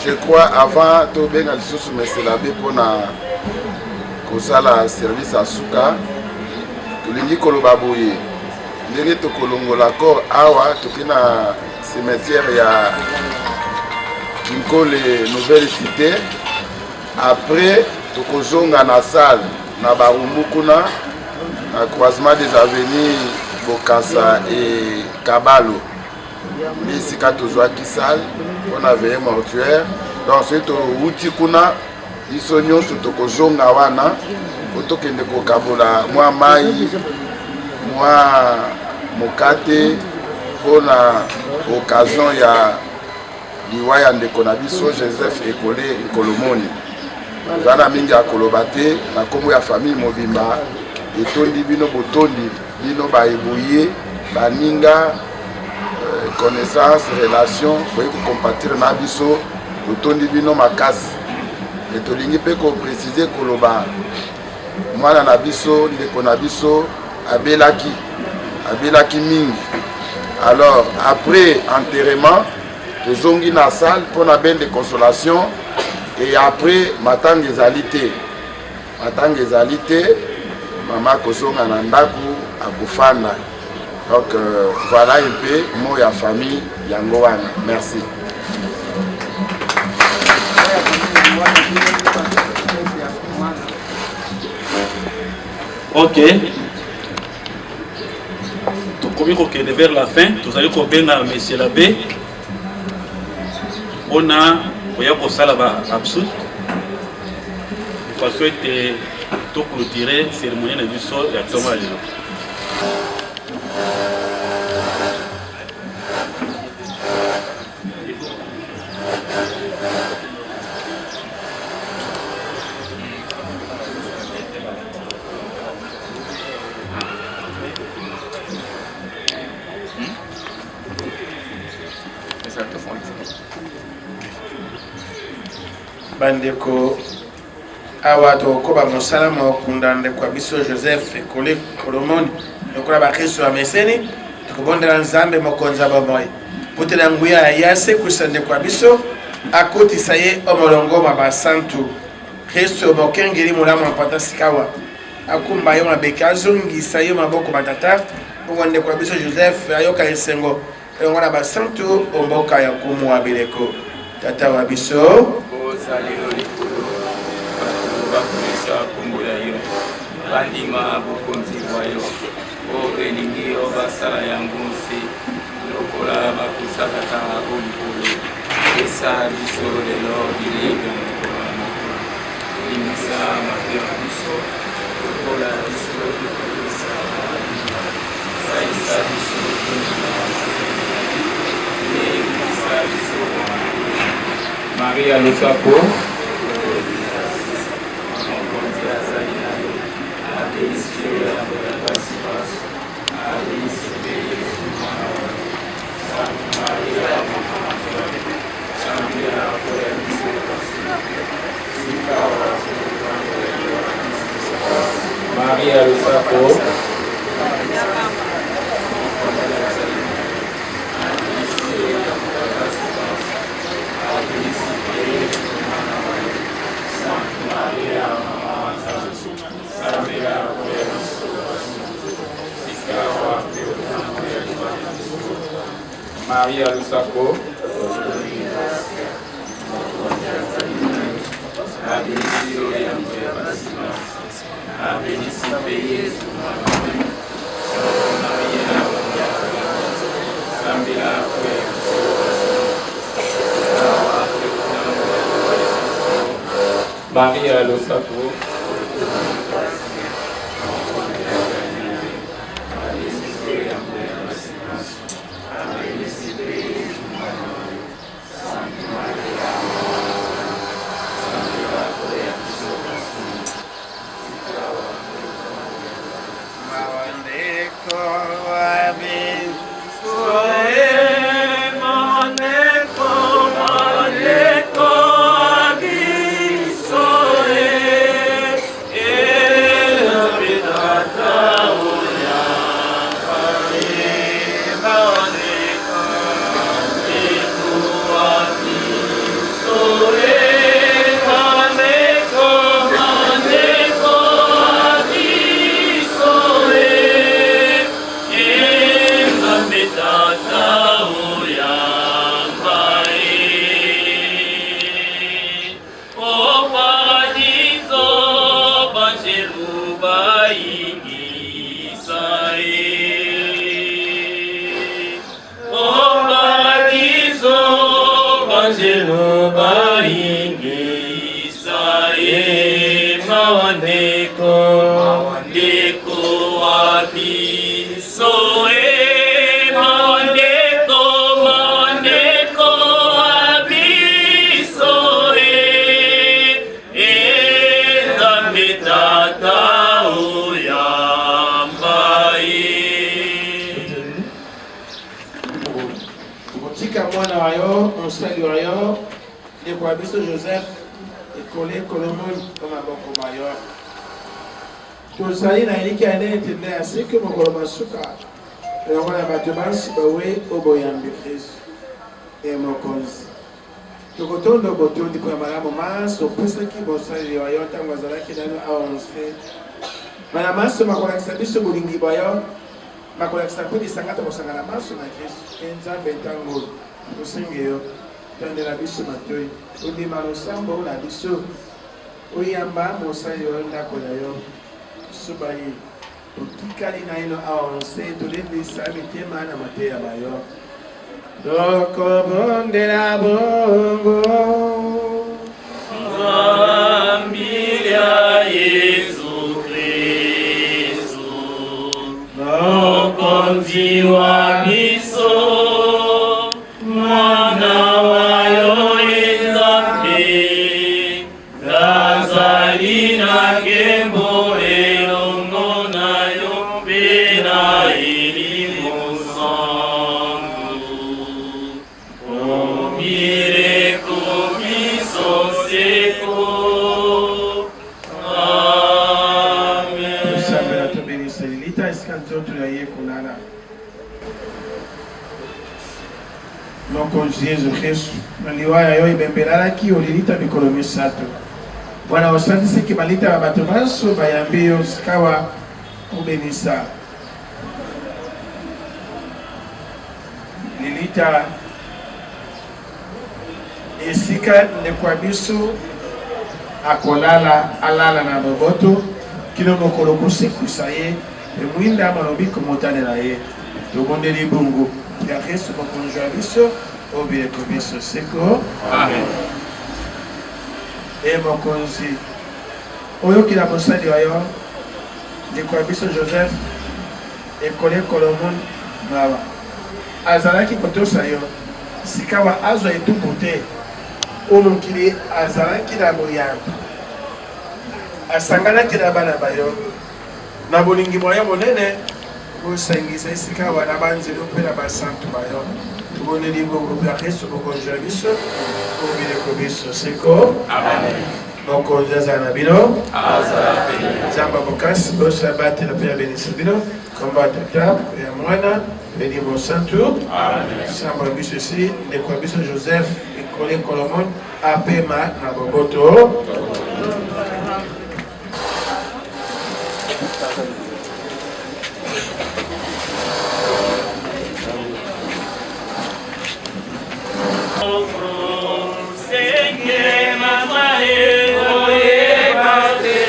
Speaker 4: Je crois avant de bien aller sur ce message pour la service à Souka. Tulingi koloba boye. Ndenge to kolongola ko awa tokina cimetière ya Kinkole Nouvelle Cité. Après tokozonga na salle na barumbu kuna na croisement des avenues Bokassa et Kabalo. Ici quand tozwaki salle on avait un mortuaire. Donc c'est to uti kuna iso nyonso tokozonga wana otokende kokabola mwa mai mwa mokate mpona occasion ya liwa ya ndeko na biso Joseph Ekole Nkolomoni. Zana mingi akoloba te na kombo ya famille mobimba etondi bino botondi bino baeboye baninga connaissance relation boye kocompatir na biso botondi bino makasi etolingi mpe koprécise koloba mwana na biso ndeko na biso abelaki mingi. Alors après enterrement tozongi na salle pour na bain de consolation et après matanga ezali te mama kozonga na ndako akofanda. Donc voilà un peu mot ya famille yango wana. Merci.
Speaker 6: Ok. Tokomi kokende vers la fin, tozali kobenga monsieur l'abbé. On a oya kosala ba absurde. De façon ete to clôturer cérémonie na biso ya toma lelo.
Speaker 7: bandeko awa tokoba mosala mokunda ndeko biso Joseph Ekole Nkolomoni lokola bakristo ya meseni tokobondela nzambe mokonza bomoi potela nguya ya sekusa ndeko biso akotisa ye omolongo mabasantu kristo bokengeli mulamu mpata sikawa akumba yo mabeka azongisa yo maboko matata bongo ndeko biso Joseph ayoka esengo elongola basantu omboka ya kumu wa bileko tata wa biso
Speaker 9: salilo likolo bakomisa kombo ya yo bandima bokonzi bwa yo o elingi o basala yango nse lokola bakosakaka o likolo esa biso lelo bilenge mokolo ya mokolo limisa mabe ya biso lokola biso ekolisa salisa biso limisa biso Maria Lusapo Maria Lusapo Maria Lusapo Maria lo Sacro.
Speaker 7: Joseph ekole Colomon kama boko mayor tosali na eliki ane tende asike mokolo masuka elongola bato bansi bawe oboyambi Kristo mokonzi tokotondo botondi mpo ya malamu maso opesaki bosaleli wa yo ntango azalaki nano aonse bana maso makolakisa biso bolingi bwa yo makolakisa mpe lisanga tokosangana maso na Kristo nzambe ntango tosenge yo tondela biso matoi ondima losambo na biso oyamba mosali oyo ndako na yo biso baye totikali na ino aonse tolembisa mitema na mateya bayo tokobondela bongo
Speaker 9: nzambi ya Yesu Kristu mokonzi wa biso mwana
Speaker 7: mokonzi Yesu Kristu naliwaya yo ibembelalaki olilita mikolo misato bwana osalisiki malita ya bato banso bayambi yo sikawa obenisa lilita esika ndeko biso akolala alala na boboto kino mokolo kosekusa ye emwinda malobi komotanela ye tobondeli bongo ya Kristo mokonzi wa biso obireko biso seko amen. Mokonzi oyokila mosali wa yo ndeko ya biso Joseph ekole Colomon mawa azalaki kotosa yo sikawa azwa etumbu te omokili azalaki na boyambi asanganaki na bana bayo na bolingi mwayo monene osangisa esika wana banzelo mpe na basantu bayo toboneli bongo ya Kristo mokonzi wa biso obireko biso seko amen. Mokonzi azala na bino nzambe bokasi boso ya batela mpe ya benisa bino kombo ya tata ya mwana beni mosantu nzambe ya biso esi ndeko ya biso Joseph ekole Colomon apema na boboto
Speaker 9: Senge mama e oye bate,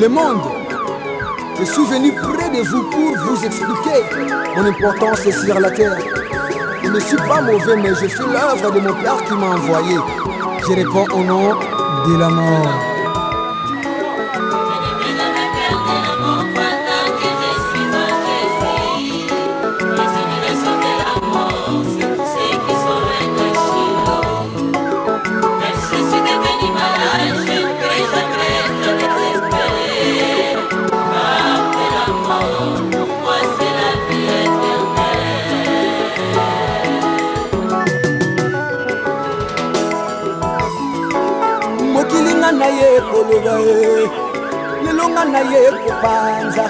Speaker 10: Le monde, je suis venu près de vous pour vous expliquer mon importance sur la terre. Je ne suis pas mauvais, mais je fais l'œuvre de mon Père qui m'a envoyé. Je réponds au nom de la mort. Lelonga na ye kopanza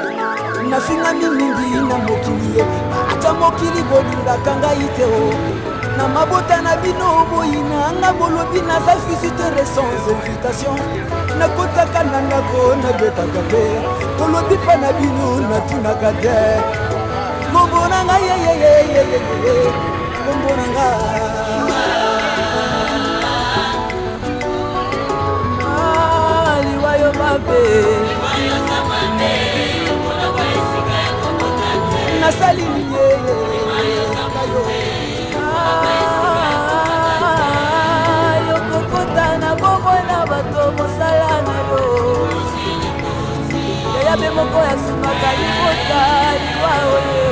Speaker 10: nafinga mingi na mokili ata mokili bolingaka ngai te o na mabota na bino boyina nga bolobi naza visite sans invitation nakotaka na ndako nabetaka te tolobi mpa na bino natunaka te kombo na ngai yeyeyeyeye kombo na ngai nasali yokokota na bongo na bato mosala na yo yaya mpe moko yasumaka libota liwa oyo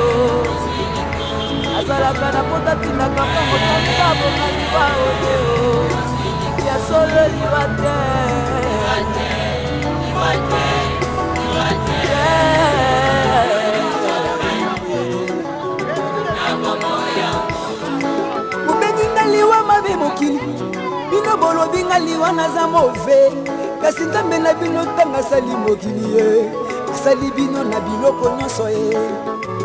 Speaker 10: azalaka na pota tindaka mpo mosali babonga liwa oyo ya solo liwa te mobenginga liwa mabe mokili bino bolobinga liwa naza move kasi nzambe na bino ntanga asali mokili ye asali bino na biloko nyonso ye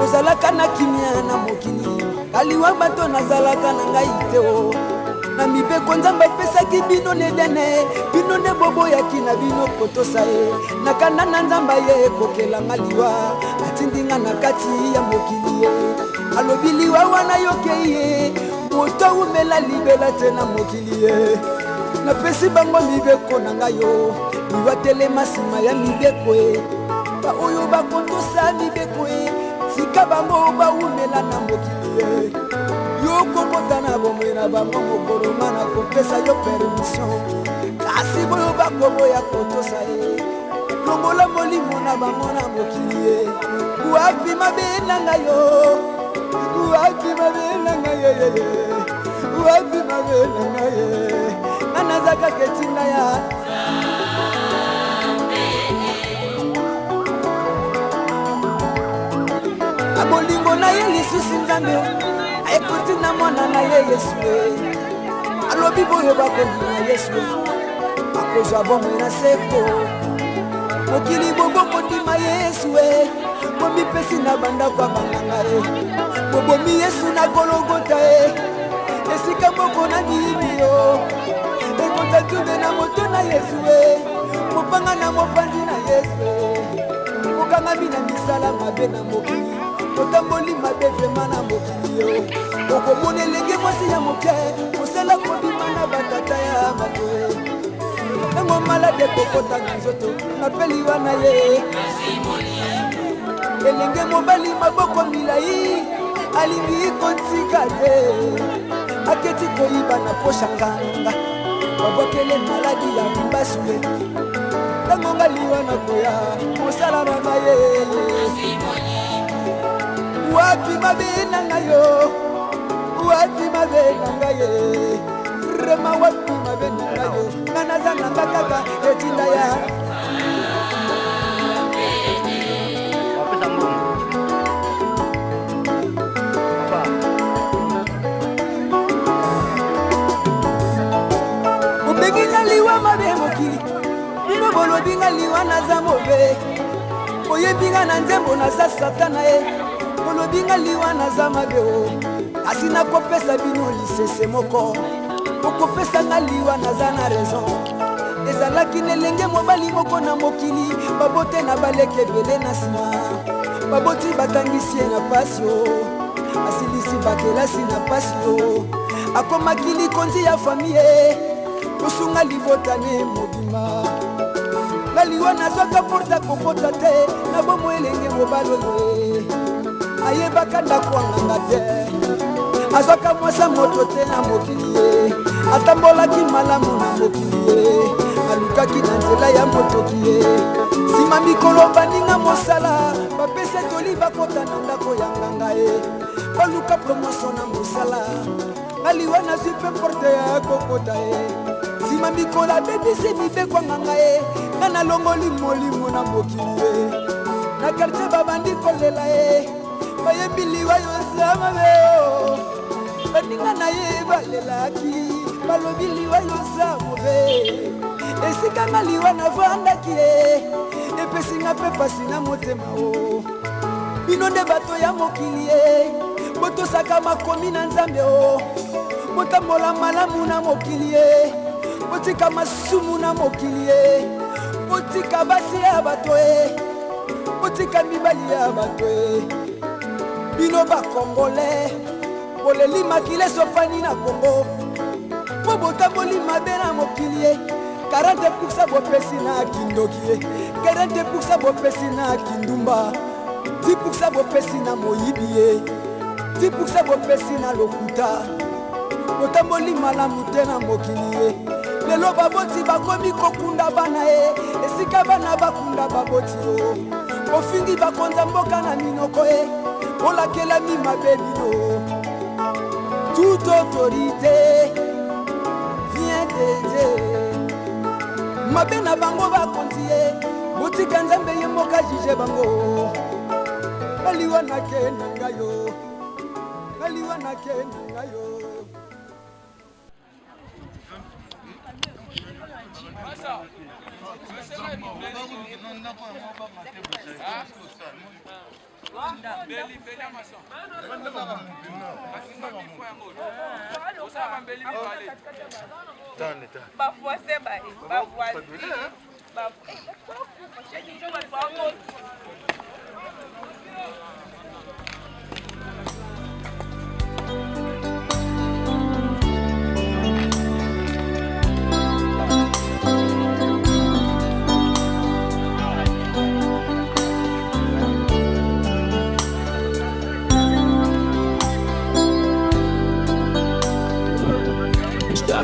Speaker 10: ozalaka na kimia na mokili kaliwa bato nazalaka na ngai te o na mibeko nzambe apesaki bino nedene bino nde boboyaki na bino kotosa ye nakanda na nzambe ye ekokelanga liwa atindinga na kati ya mokili ye alobi liwa wana yokei ye moto umela libela te na mokili ye napesi bango mibeko na ngai yo liwa telema nsima ya mibeko ye baoyo bakotosa mibeko ye tika bango baumela na mokili ye yokokota na bomoi na bango mokoloma na kopesa yo permission kasi boyo bakoboya kotosa ye longola molimo na bango na mokili ye wapi mabe na ngai yo wapi mabe na ngai ye wapi mabe na ngai ye anazaka ketinda ya abolingo mpona ye lisusi nzambe ayekoti na mwana na ye yesu alobi boyo bakondima yesu akozwa bomoi na seko mokili bobokondima yesu bomipesi na bandako ya banganga bobomi yesu na gologota esika moko na miyibi yo ekota tube na moto na yesu mopanga na mopanzi na yesu okangami na misala mabe na mokili otamboli mabe vrema na mokili yo okomona elenge mwasi ya moke mosala kobima na batata ya bato ntango malade kokota na nzoto napeli wana ye elenge mobali maboko milai alingi kotika te aketi koyiba na posha nganga babokele maladi ya mbasule ntango ngaliwa na koya mosala na ye wapi mabe na ngayo wapi mabe na ngaye rema wapi mabe na ngayo nanazanga kaka etinda ya ubenginga liwa mabe mokili bino bolobinga liwa naza mobe oyebinga na nzembo naza satana olobinga liwa naza mabe asi nakopesa bino lisese moko okopesa nga liwa naza na raison ezalaki nelenge mobali moko na mokili babote na baleke ebele na nsima baboti batangisi ye na pasi asilisi bakelasi na pasi akomaki likonzi ya famille kosunga libotane mobima ngaliwa nazwaka porta kokota te na bomo elenge mobali oyo ayebaka ndako anganga te azwaka mwasa moto te na mokili ye atambolaki malamu na mokili ye alukaki na nzela ya motoki ye nsima mikolo baninga mosala bapesa toli bakota na ndako ya nganga ye baluka promotion na mosala ngaliwa nazwi mpe porte ya kokota ye nsima mikolo abebisi mibeko nganga ye nga nalongoli molimo na mokili ye na kartie babandi kolela ye bayembi liwa yoza mabe baninga na ye balelaki balobi liwa yoza mobe esika nga liwa navandaki ye epesinga mpe pasi na motema bino nde bato ya mokili ye botosaka makomi na nzambe botambola malamu na mokili ye botika masumu na mokili ye botika basi ya bato botika mibali ya bato bino bakongole boleli makile sofani na kongo po botamboli mabe na mokili ye 40% bopesi na kindoki ye 40% bopesi na kindumba 10% bopesi na moyibi ye 10% bopesi na lokuta botamboli malamu te na mokili ye lelo baboti bakomi kokunda bana ye esika bana bakunda baboti ofingi bakonza mboka na minoko ye olakelami mabe bino toute autorité vient de Dieu mabe na bango bakonzi ye botika nzambe ye moka jije bango aliwa nakenda ngayo aliwa nakenda ngayo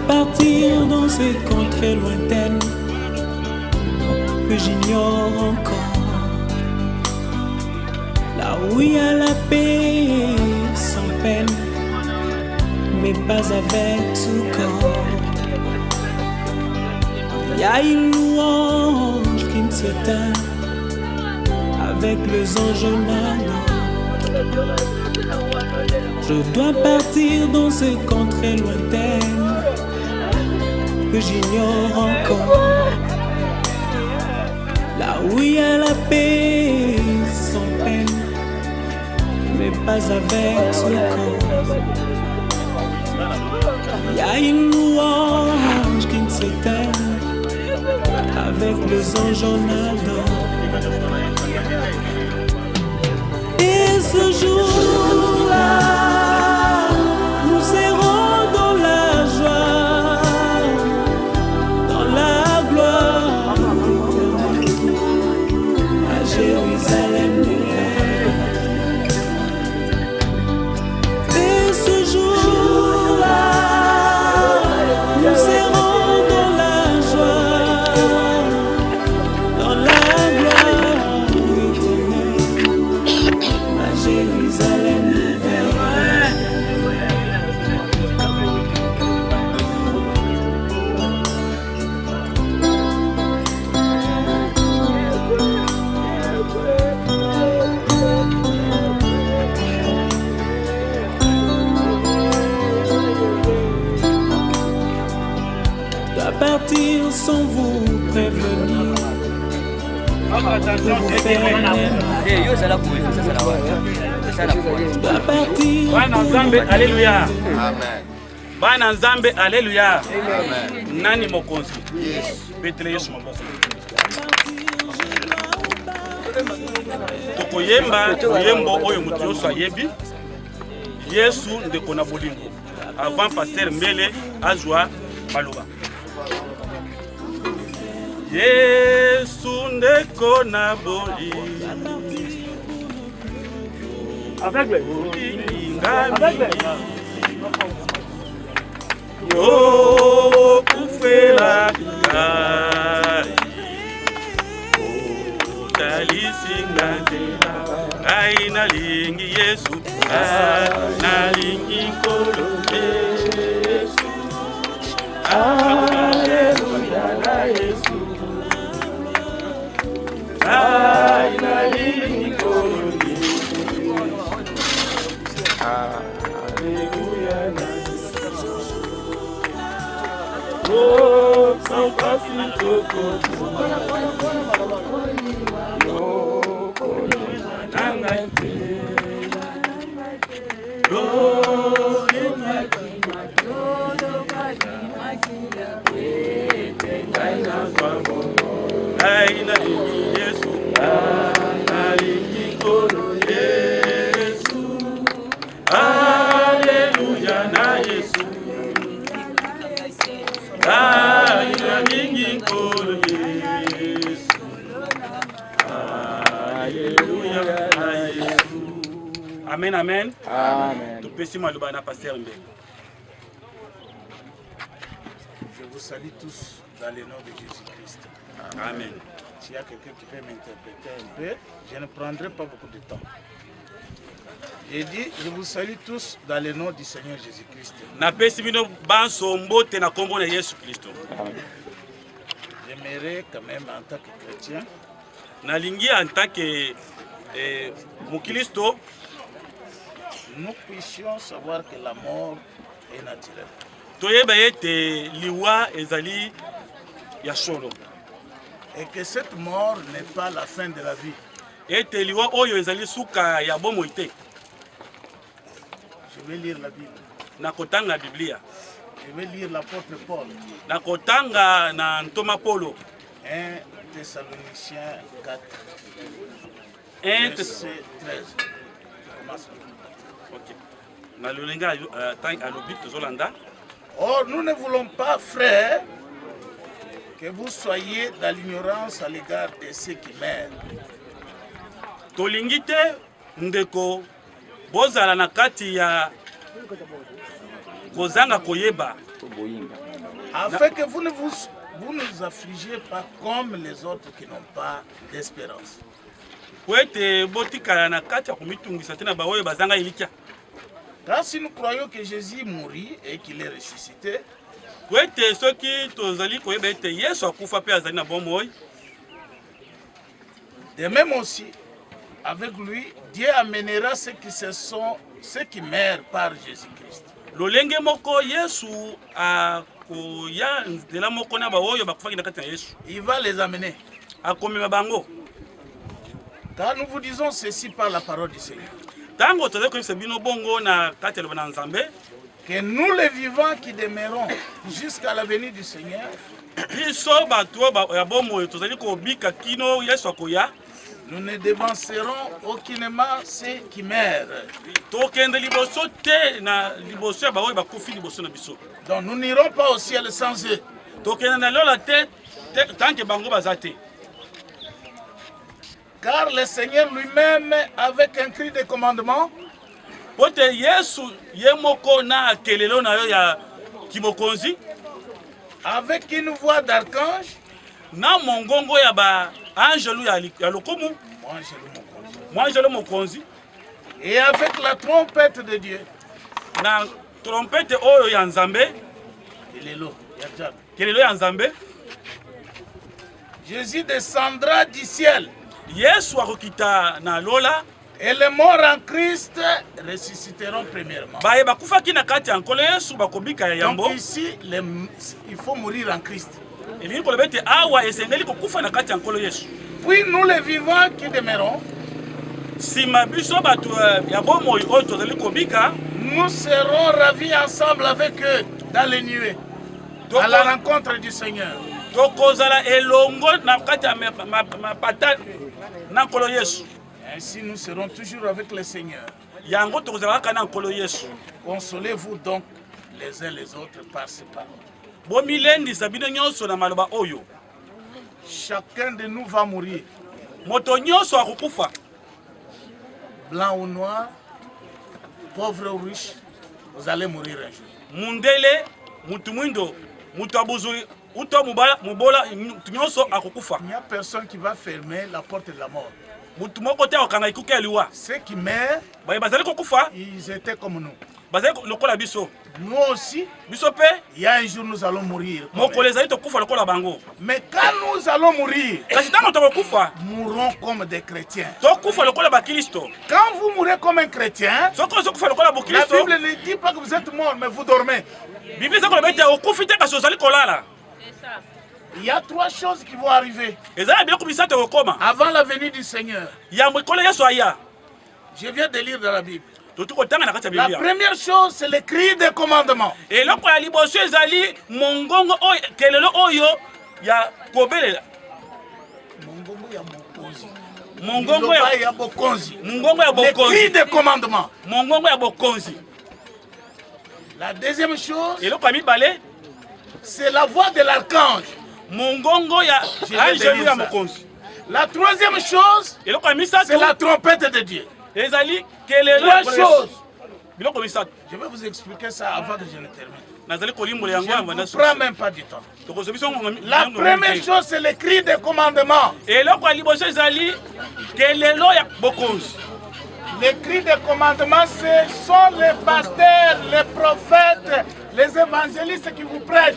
Speaker 11: Partir dans cette contrée lointaine que j'ignore encore, là où il y a la paix sans peine, mais pas avec tout corps. Il y a une louange qui ne s'éteint avec les anges nanans. Je dois partir dans ces contrées lointaines que j'ignore encore. Là où il y a la paix sans peine, mais pas avec ce corps. Il y a une louange qui ne s'éteint, avec les anges on adore. Et ce jour-là, nous serons dans la joie, dans la gloire éternelle, à Jérusalem nouvelle. Et ce jour-là, nous serons dans la joie, dans la gloire éternelle, à Jérusalem nouvelle. Dois partir sans vous prévenir. Dois partir.
Speaker 6: Bana Nzambe, alléluia. Amen. Bana Nzambe, alléluia. Amen. Nani mokonzi? Yes. Petele Yesu maboko. Tokoyemba oyembo oyo mutu nyonso ayebi. Yesu ndeko na bolingo. Avant pasteur Mbele azwa maloba. Yesu ndeko na bolingo. Aveugle. Yo kufela kai. Talisinga tela. Ai nalingi Yesu. Nalingi kolo Yesu. Alleluia na Yesu. Ai nalingi kolo Yesu. Alleluia na Yesu. Oh, São Francisco. Yo, Nangate. Yo, Aina Yesu, alingi kolo Yesu. Alleluia na Yesu. Aina lingi kolo Yesu. Alleluia na Yesu. Amen, amen. Amen. Tupesi maloba na pasteur Mbele.
Speaker 12: Je vous salue tous dans le nom de Jésus-Christ.
Speaker 6: Amen.
Speaker 12: S'il y a quelqu'un qui peut m'interpréter un peu, je ne prendrai pas beaucoup de temps. J'ai dit, je vous salue tous dans le nom du Seigneur Jésus-Christ. J'aimerais quand même en tant que chrétien,
Speaker 6: en tant que
Speaker 12: nous puissions savoir que la mort est naturelle. Et que cette mort n'est pas la fin de la vie. Je vais lire la Bible. Je vais lire l'apôtre Paul. 1 Thessaloniciens 4. Verset 13. Or, nous ne voulons pas, frères, que vous soyez dans l'ignorance à l'égard de ceux qui meurent.
Speaker 6: Ndeko bozala na kati ya kozanga koyeba
Speaker 12: afin que vous ne nous affligez pas comme les autres qui n'ont pas d'espérance. Car si nous croyons que Jésus mourut et qu'il est ressuscité, de même aussi, avec lui, Dieu amènera ceux qui meurent par Jésus-Christ.
Speaker 6: lolenge moko Yesu akoya nzela moko na baoyo bakufaki na kati na Yesu.
Speaker 12: Il va les amener.
Speaker 6: Akomema bango.
Speaker 12: Car nous vous disons ceci par la parole du Seigneur.
Speaker 6: Tango tozali koyebisa bino bongo na kati ya Nzambe
Speaker 12: que nous les vivants qui demeurons jusqu'à la venue du Seigneur,
Speaker 6: biso bato ya bomoi tozali kobika kino Yesu akoya.
Speaker 12: Nous ne dévancerons aucunement ceux qui meurent.
Speaker 6: Donc nous
Speaker 12: n'irons pas au ciel sans eux. Car le Seigneur lui-même, avec un cri de commandement, avec une voix d'archange, et avec la trompette de Dieu, Jésus descendra du ciel. Et les morts en Christ ressusciteront premièrement. Donc ici, il faut mourir en Christ. Puis nous les vivants qui demeurons, nous serons ravis ensemble avec eux dans les nuées, à la rencontre du Seigneur. Ainsi nous serons toujours avec le Seigneur. Consolez-vous donc les uns les autres par ces paroles. Chacun de nous va mourir. Blanc ou noir, pauvre ou riche, vous allez mourir un jour. Il n'y a personne qui va fermer la porte de la mort. Ceux qui meurent, ils étaient comme nous. Nous aussi, il y a un jour nous allons mourir. Mais quand nous allons mourir, mourrons comme des chrétiens. Quand vous mourrez comme un chrétien, la Bible ne dit pas que vous êtes mort, mais vous dormez. Il y a trois choses qui vont arriver avant la venue du Seigneur. Je viens de lire dans la Bible. La première chose, c'est le cri de commandement. Le cri de commandement. La deuxième chose, c'est la voix de l'archange. La troisième chose, c'est la trompette de Dieu. Trois choses. Je vais vous expliquer ça avant que je ne termine. Je ne prends même pas du temps. La première chose, c'est le cri de commandement. Les cris de commandement, ce sont les pasteurs, les prophètes, les évangélistes qui vous prêchent.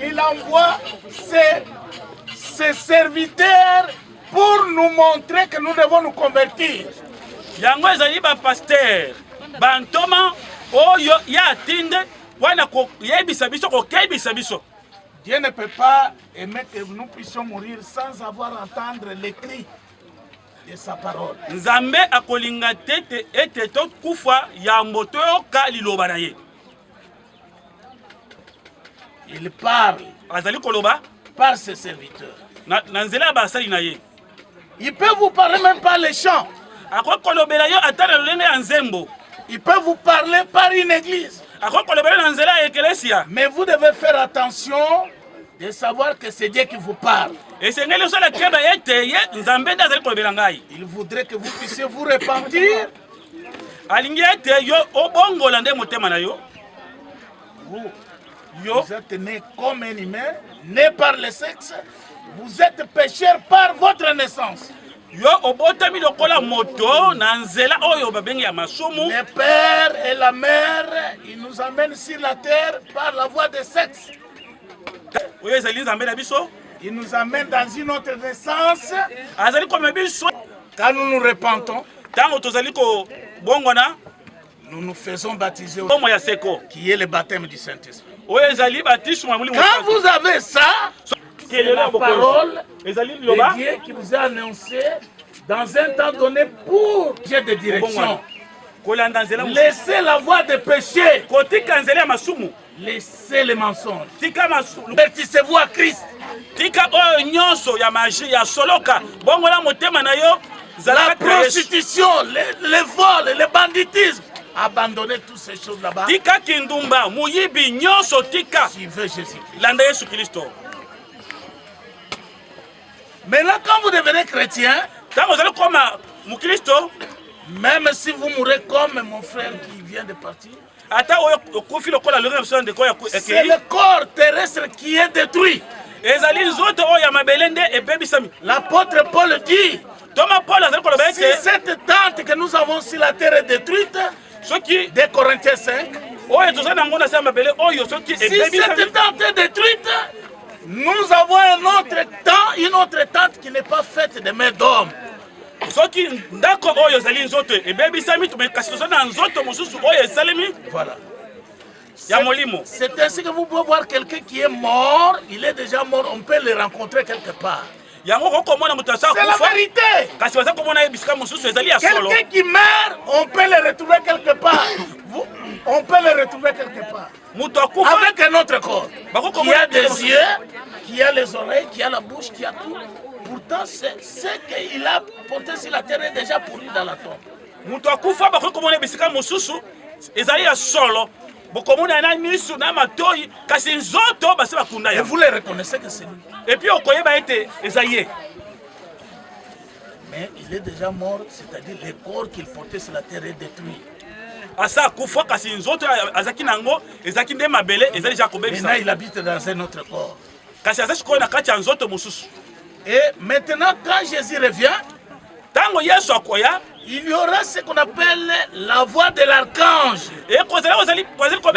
Speaker 12: Il envoie ses serviteurs pour nous montrer que nous devons nous convertir.
Speaker 6: Yango ezali ba pasteur bantoma oyo ya atinde wana ko yebisa biso ko kebisa biso.
Speaker 12: Dieu ne peut pas aimer que nous puissions mourir sans avoir entendu les cris de sa parole.
Speaker 6: Nzambe akolinga tete ete to kufa ya moto ka liloba na ye.
Speaker 12: Il parle
Speaker 6: azali koloba
Speaker 12: par ses serviteurs.
Speaker 6: Na nzela ba sali na ye.
Speaker 12: Il peut vous parler même par les chants. Il peut vous parler par une église. Mais vous devez faire attention de savoir que c'est Dieu qui vous parle. Il voudrait que vous puissiez vous repentir. Vous êtes né comme un humain, né par le sexe. Vous êtes pécheur par votre naissance. Le père et la mère, ils nous amènent sur la terre par la voie de sexe. Ils nous amènent dans une autre naissance. Quand nous nous repentons, nous nous faisons baptiser au qui est le baptême du Saint-Esprit. Quand vous avez ça, c'est la parole de Dieu qui vous a annoncé dans un temps donné pour Dieu de direction. Laissez la voie des péchés. Laissez les mensonges. Convertissez-vous à Christ. La prostitution, les vols, le banditisme. Abandonnez toutes ces choses là-bas. Suivez Jésus-Christ. Maintenant, quand vous devenez chrétien, même si vous mourrez comme mon frère qui vient de partir, c'est le corps terrestre qui est détruit. L'apôtre Paul dit, si cette tente que nous avons sur la terre est détruite, de Corinthiens 5, si cette tente est détruite, nous avons une autre tente qui n'est pas faite de mains d'hommes. Voilà. C'est ainsi que vous pouvez voir quelqu'un qui est mort, il est déjà mort, on peut le rencontrer quelque part. C'est la vérité. Quelqu'un qui meurt, on peut le retrouver quelque part. On peut le retrouver quelque part. Avec un autre corps. Qui a des yeux, qui a les oreilles, qui a la bouche, qui a tout. Pourtant, ce qu'il a porté sur la terre est déjà pourri dans la tombe. Et vous le reconnaissez que c'est lui. Et puis mais il est déjà mort, c'est-à-dire le corps qu'il portait sur la terre est détruit. Maintenant il habite dans un autre corps. Et maintenant quand Jésus revient, il y aura ce qu'on appelle la voix de l'archange. La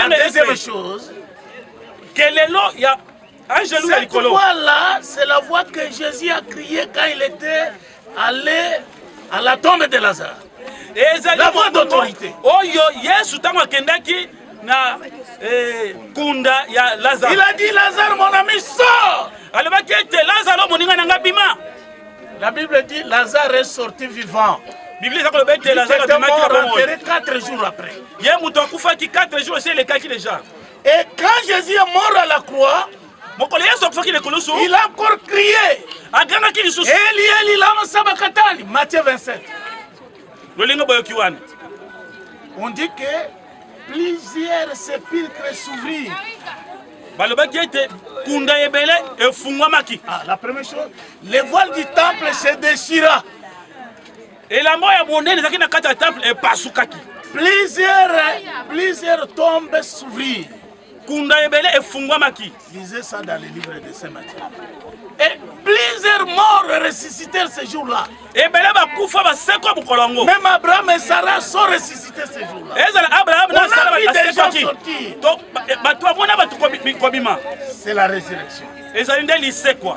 Speaker 12: deuxième chose, cette voix-là, c'est la voix que Jésus a criée quand il était allé à la tombe de Lazare. La voix d'autorité. Il a dit, Lazare, mon ami, sors. La Bible dit, Lazare est sorti vivant. Il était mort enterré 4 jours après. Et quand Jésus est mort à la croix, il a encore crié. Eli, Eli, lama sabakatani. Matthieu 27. On dit que plusieurs sépulcres s'ouvrirent. La première chose, les voiles du temple se déchira. Plusieurs tombes s'ouvrirent. Lisez ça dans les livres de Saint-Matthieu. Et plusieurs morts ressuscitèrent ce jour-là. Même Abraham et Sarah sont ressuscités ce jour-là. On a vu des gens sortir. C'est la résurrection.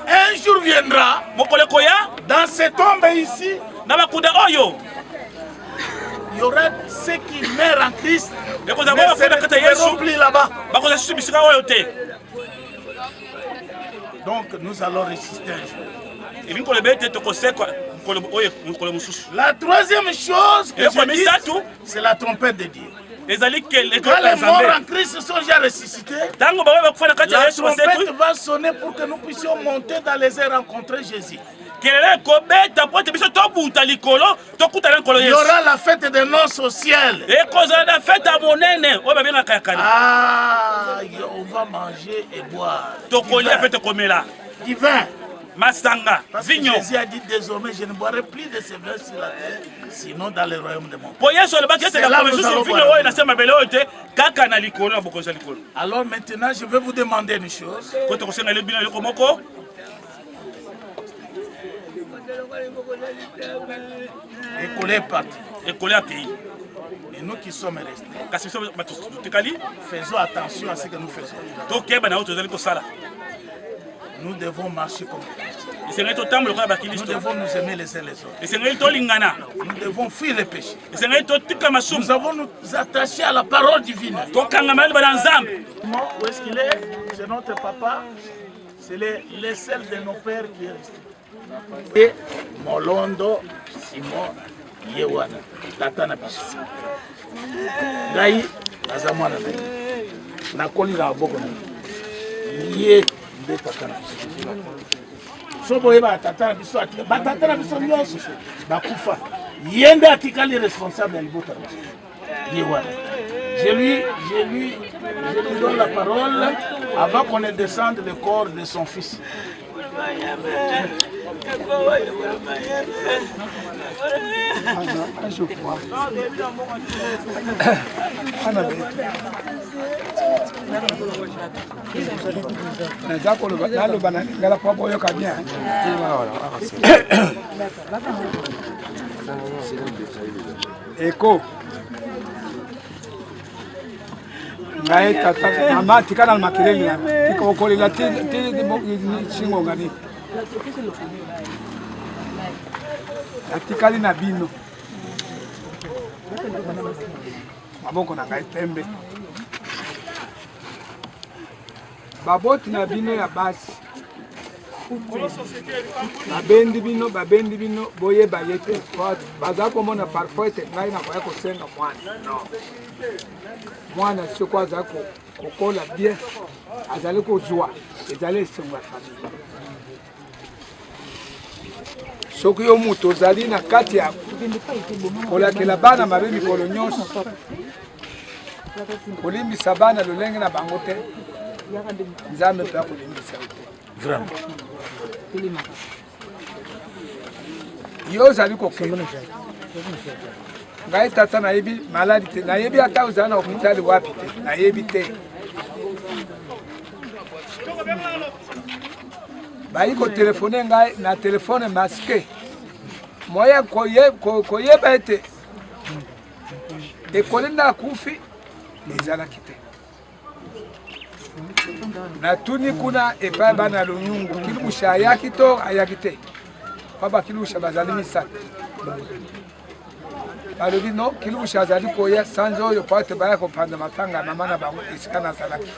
Speaker 12: Un jour viendra, dans ces tombes ici, il y aura ceux qui meurent en Christ, mais ne se retrouveront plus là-bas. Donc nous allons résister un jour. La troisième chose que je dis, c'est la trompette de Dieu. Quand les morts en Christ sont déjà ressuscités, la trompette va sonner pour que nous puissions monter dans les airs rencontrer Jésus. Il y aura la fête des noces au ciel. On va manger et boire. Du vin. Masanga, parce que Jésus a dit désormais je ne boirai plus de ce vin sur la terre, sinon dans le royaume de mon Père. Alors maintenant je vais vous demander une chose. École est partie. Et nous qui sommes restés, faisons attention à ce que nous faisons. Nous devons marcher comme chrétiens. Nous devons nous aimer les uns les autres. Nous devons fuir les péchés. Nous avons nous attacher à la parole divine. Où est-ce qu'il est? C'est notre papa. C'est les seuls de nos pères qui est resté. Et Molondo Simon Yewana. Tata na biso. Gai azamwana na. Nakoli na boko na. Ye nde tata na biso. Sobo eba tata na biso atika. Ba tata na biso nyonso bakufa. Yende atikali responsable ya libota. Yewana. Je lui donne la parole avant qu'on ne descende le corps de son fils.
Speaker 13: Eko ngai tata mama tikana makelele na tikokolela ti singo ngani atikali na bino maboko na ngai pembe baboti na bino ya basi babendi bino boye bayete baza komona parfois te ngai na koya kosenga mwana soko aza kokola bien azali kozwa ezali esengo ya famille soki yo moto ozali na kati ya kolakela bana mabe mikolo nyonso kolimbisa bana lolenge na bango te nzambe mpe akolimbisa yo te vraiment yo ozali kokende ngai tata nayebi maladi te nayebi ata ozala na hopitali wapi te nayebi te bayi kotelefone ngai na telefone maske moya koyeba ete ekolinda akufi ezalaki te natuni kuna epai bana lunyungu kilibusha ayaki to ayaki te paba kilibusha bazali misatu balobi no kilibusha azali koya sanza oyo po ete baya kopanda matanga ya mama na bango esika nazalaki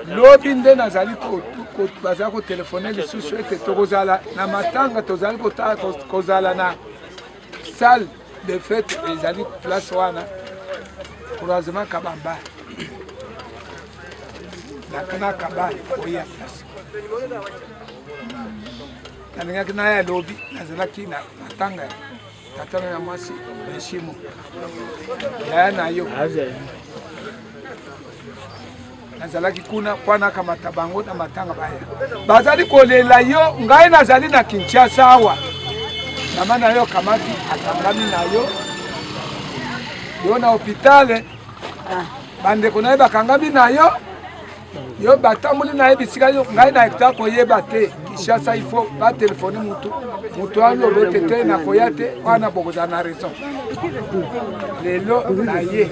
Speaker 13: lobi nde nazali bazali kotelefone lisusu ete tokozala na matanga tozali kozala na salle de fete ezali place wana croisement kabamba nakana kabali oya place nalingaki naya lobi nazalaki na matanga tatana ya mwasi heshimo yaya nayo nazalaki kuna kwana kamata bango na matanga baya bazali kolela yo ngai nazali na Kinshasa awa mama na yo kamati atangami na yo na hopitale bandeko na ye bakangami na yo batamboli na ye bisika yo ngai na ekta koyeba te Kinshasa ifo batelefone mutu wana olote te na koya te wana bokozala na raison lelo na ye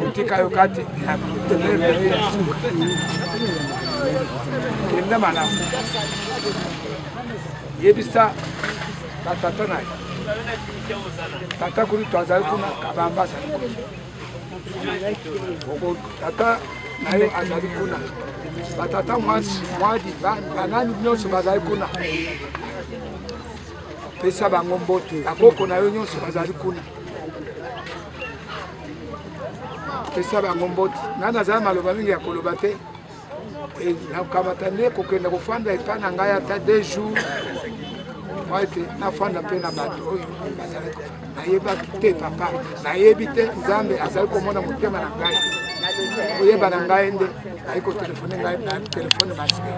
Speaker 13: otika yo kati kende malamu yebisa batata na ye tata kuri twazali kuna kabamba azali tata na ye azali kuna batata mwadi banani nyonso bazali kuna pesa bango mboto bakoko na yo nyonso bazali kuna pesa bango mboto nani azali maloba mingi ya koloba te nakamata nde kokenda kofanda epai na ngai ata 2 jours ete nafanda mpe na bato oyo bazali nayeba te papa nayebi te nzambe azali komona motema na ngai koyeba na ngai nde ayi kotelefone ngai na telefone masike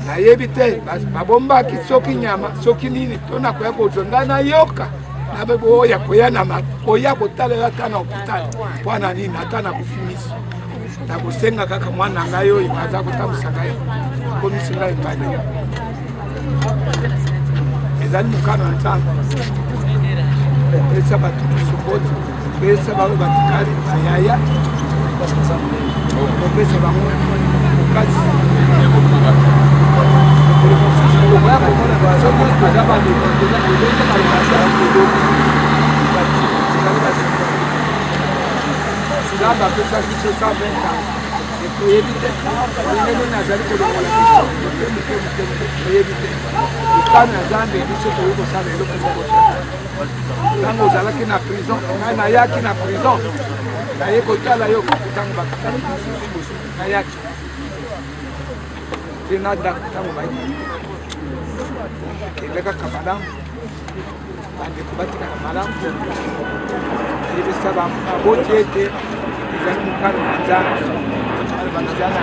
Speaker 13: nayebi te babombaki soki nyama soki nini to nakoya kozwa ngai nayoka nabe boya koya kotalela ata na hopitali mpo na nini ata na kofimisi nakosenga kaka mwana ngai oyo aza kotambusa ngai akomisi ngai epai ezali mokano ya nzambe esa bato mosusu pesa bango batikali ayaya kopesa bango mokasi soki toza nzambe apesa biso 120 ans toyebi te ndenge nazali kolongola biso toyebi te likano ya nzambe biso toyi kosala eloko moko ntango ozalaki na prison ngai nayaki na prison naye kotala yo ntango bakitani nayaki te nadako ntango bai elekaka malamu bandeko batikaka malamu yebisa baboti ete ezali mokano na nzambe banazala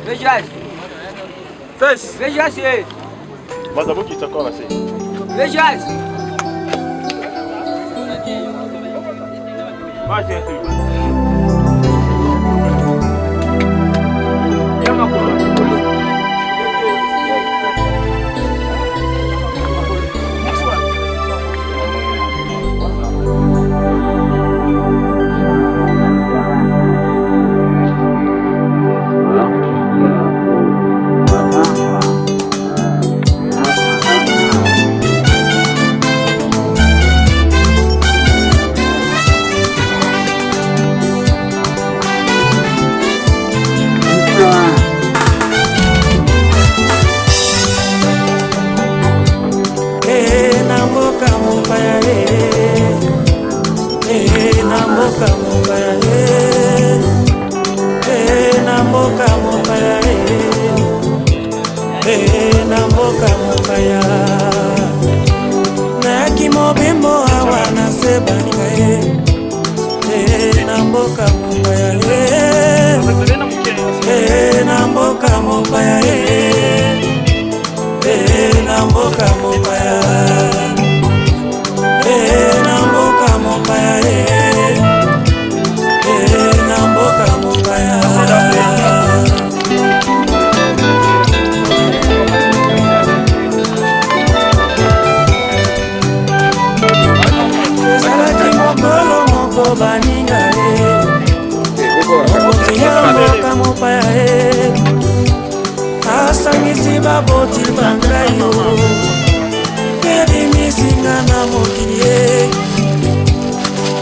Speaker 10: Vejas.
Speaker 12: Fes.
Speaker 10: Vejas.
Speaker 5: Mas a boca está com assim.
Speaker 10: Vejas.
Speaker 12: Vai ser assim.
Speaker 11: asangisi baboti bangayo ebimisinga na mokili ye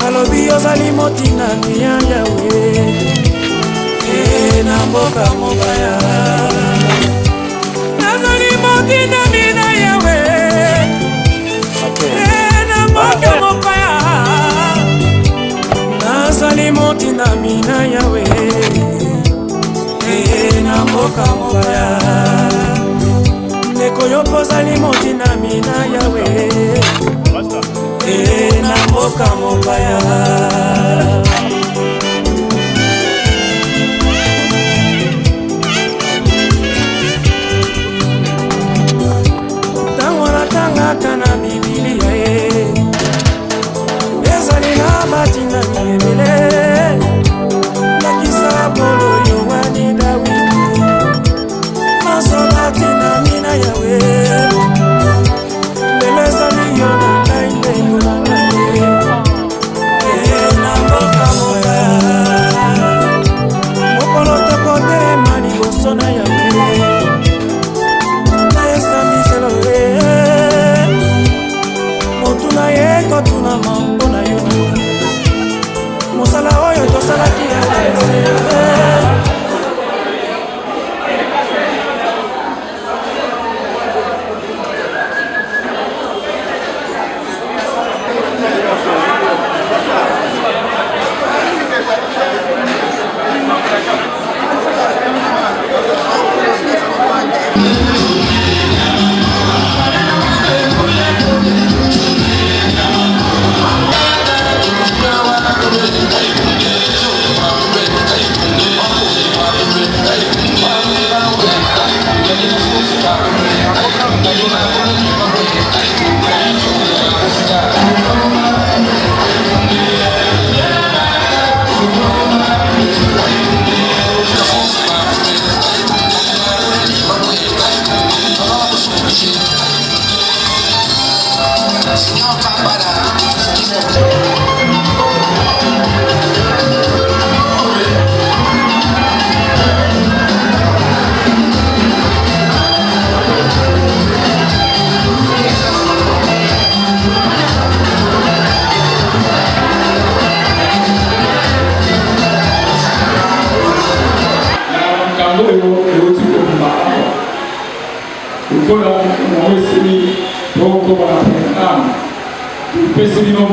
Speaker 11: alobi ozali motinda ya yawe na mboka mobaya nazali motinda mina yawe na mboka mobaya nazali motinda mina yawe na mboka mobaya ndeko yo pozali motinda mina yawe na mboka mobaya ntango natangaka na bibilia ye ezali na batinda ebele nakisa bolo yowani dawidi masolatina mina yawe lelo ezali yo na ngai ndeko na ngai na mboka mobaya mokolo tokotelema liboso na yawe nayesambiselo ye motuna ye kotuna mambo na yo mosala oyo tosalaki ya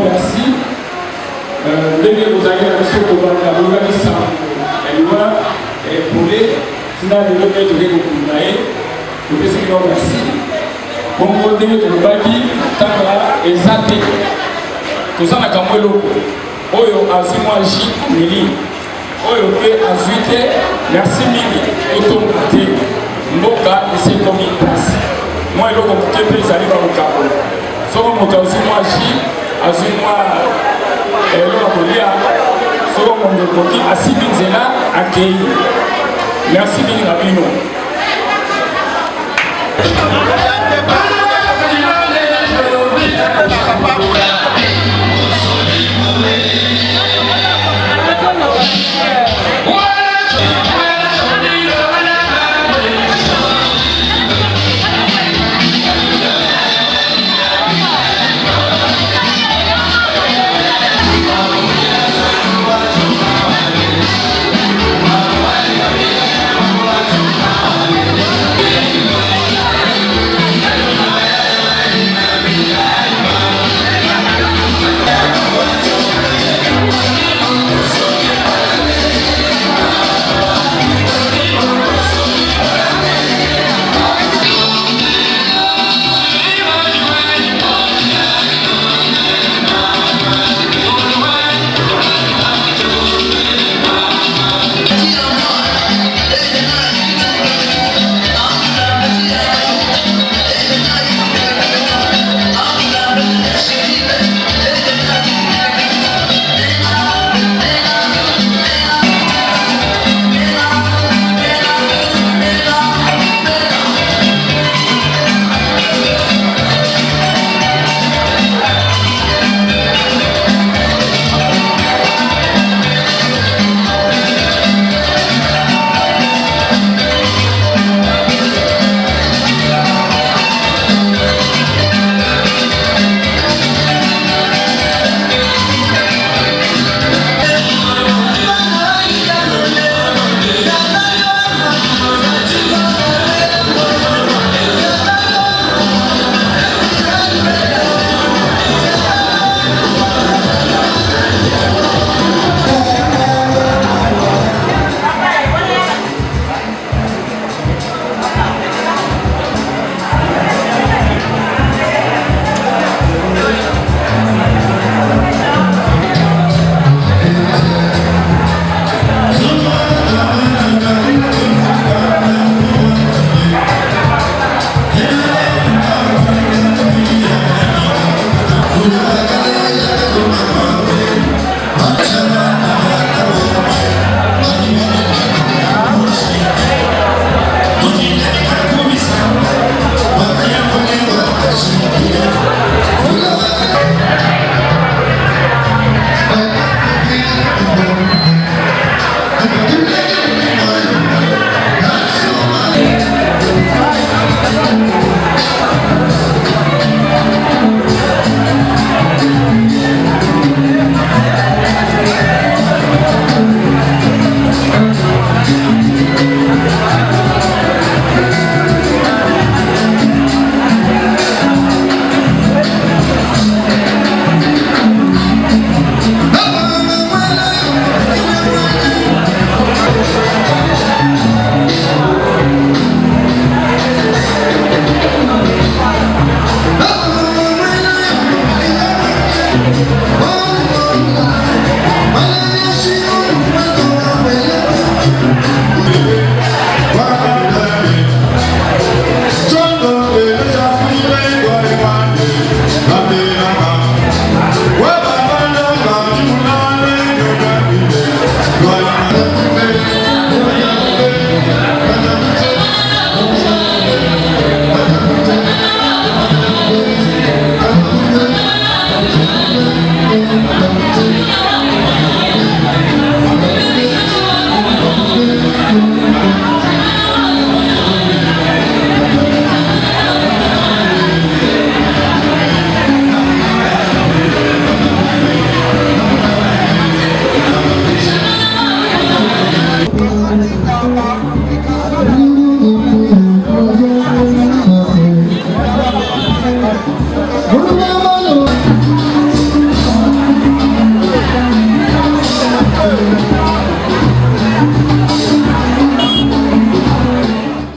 Speaker 14: Merci. Dès que vous avez la mission de l'organisation, elle doit épauler, sinon elle doit être vous merci. Bon, vous devez vous bâtir, tant que exact. Tout ça n'a qu'à moi l'eau. Oyo azimwa J Mili. Oyo fait ensuite, merci Mili. Auto maté. Mboka, c'est comme une place. Moi, il faut que vous puissiez aller dans le cap. Soko moto azimwa J. Azimwa Elo Akolia. Soko moto koki asibi nzela akei. Merci Mili Rabino.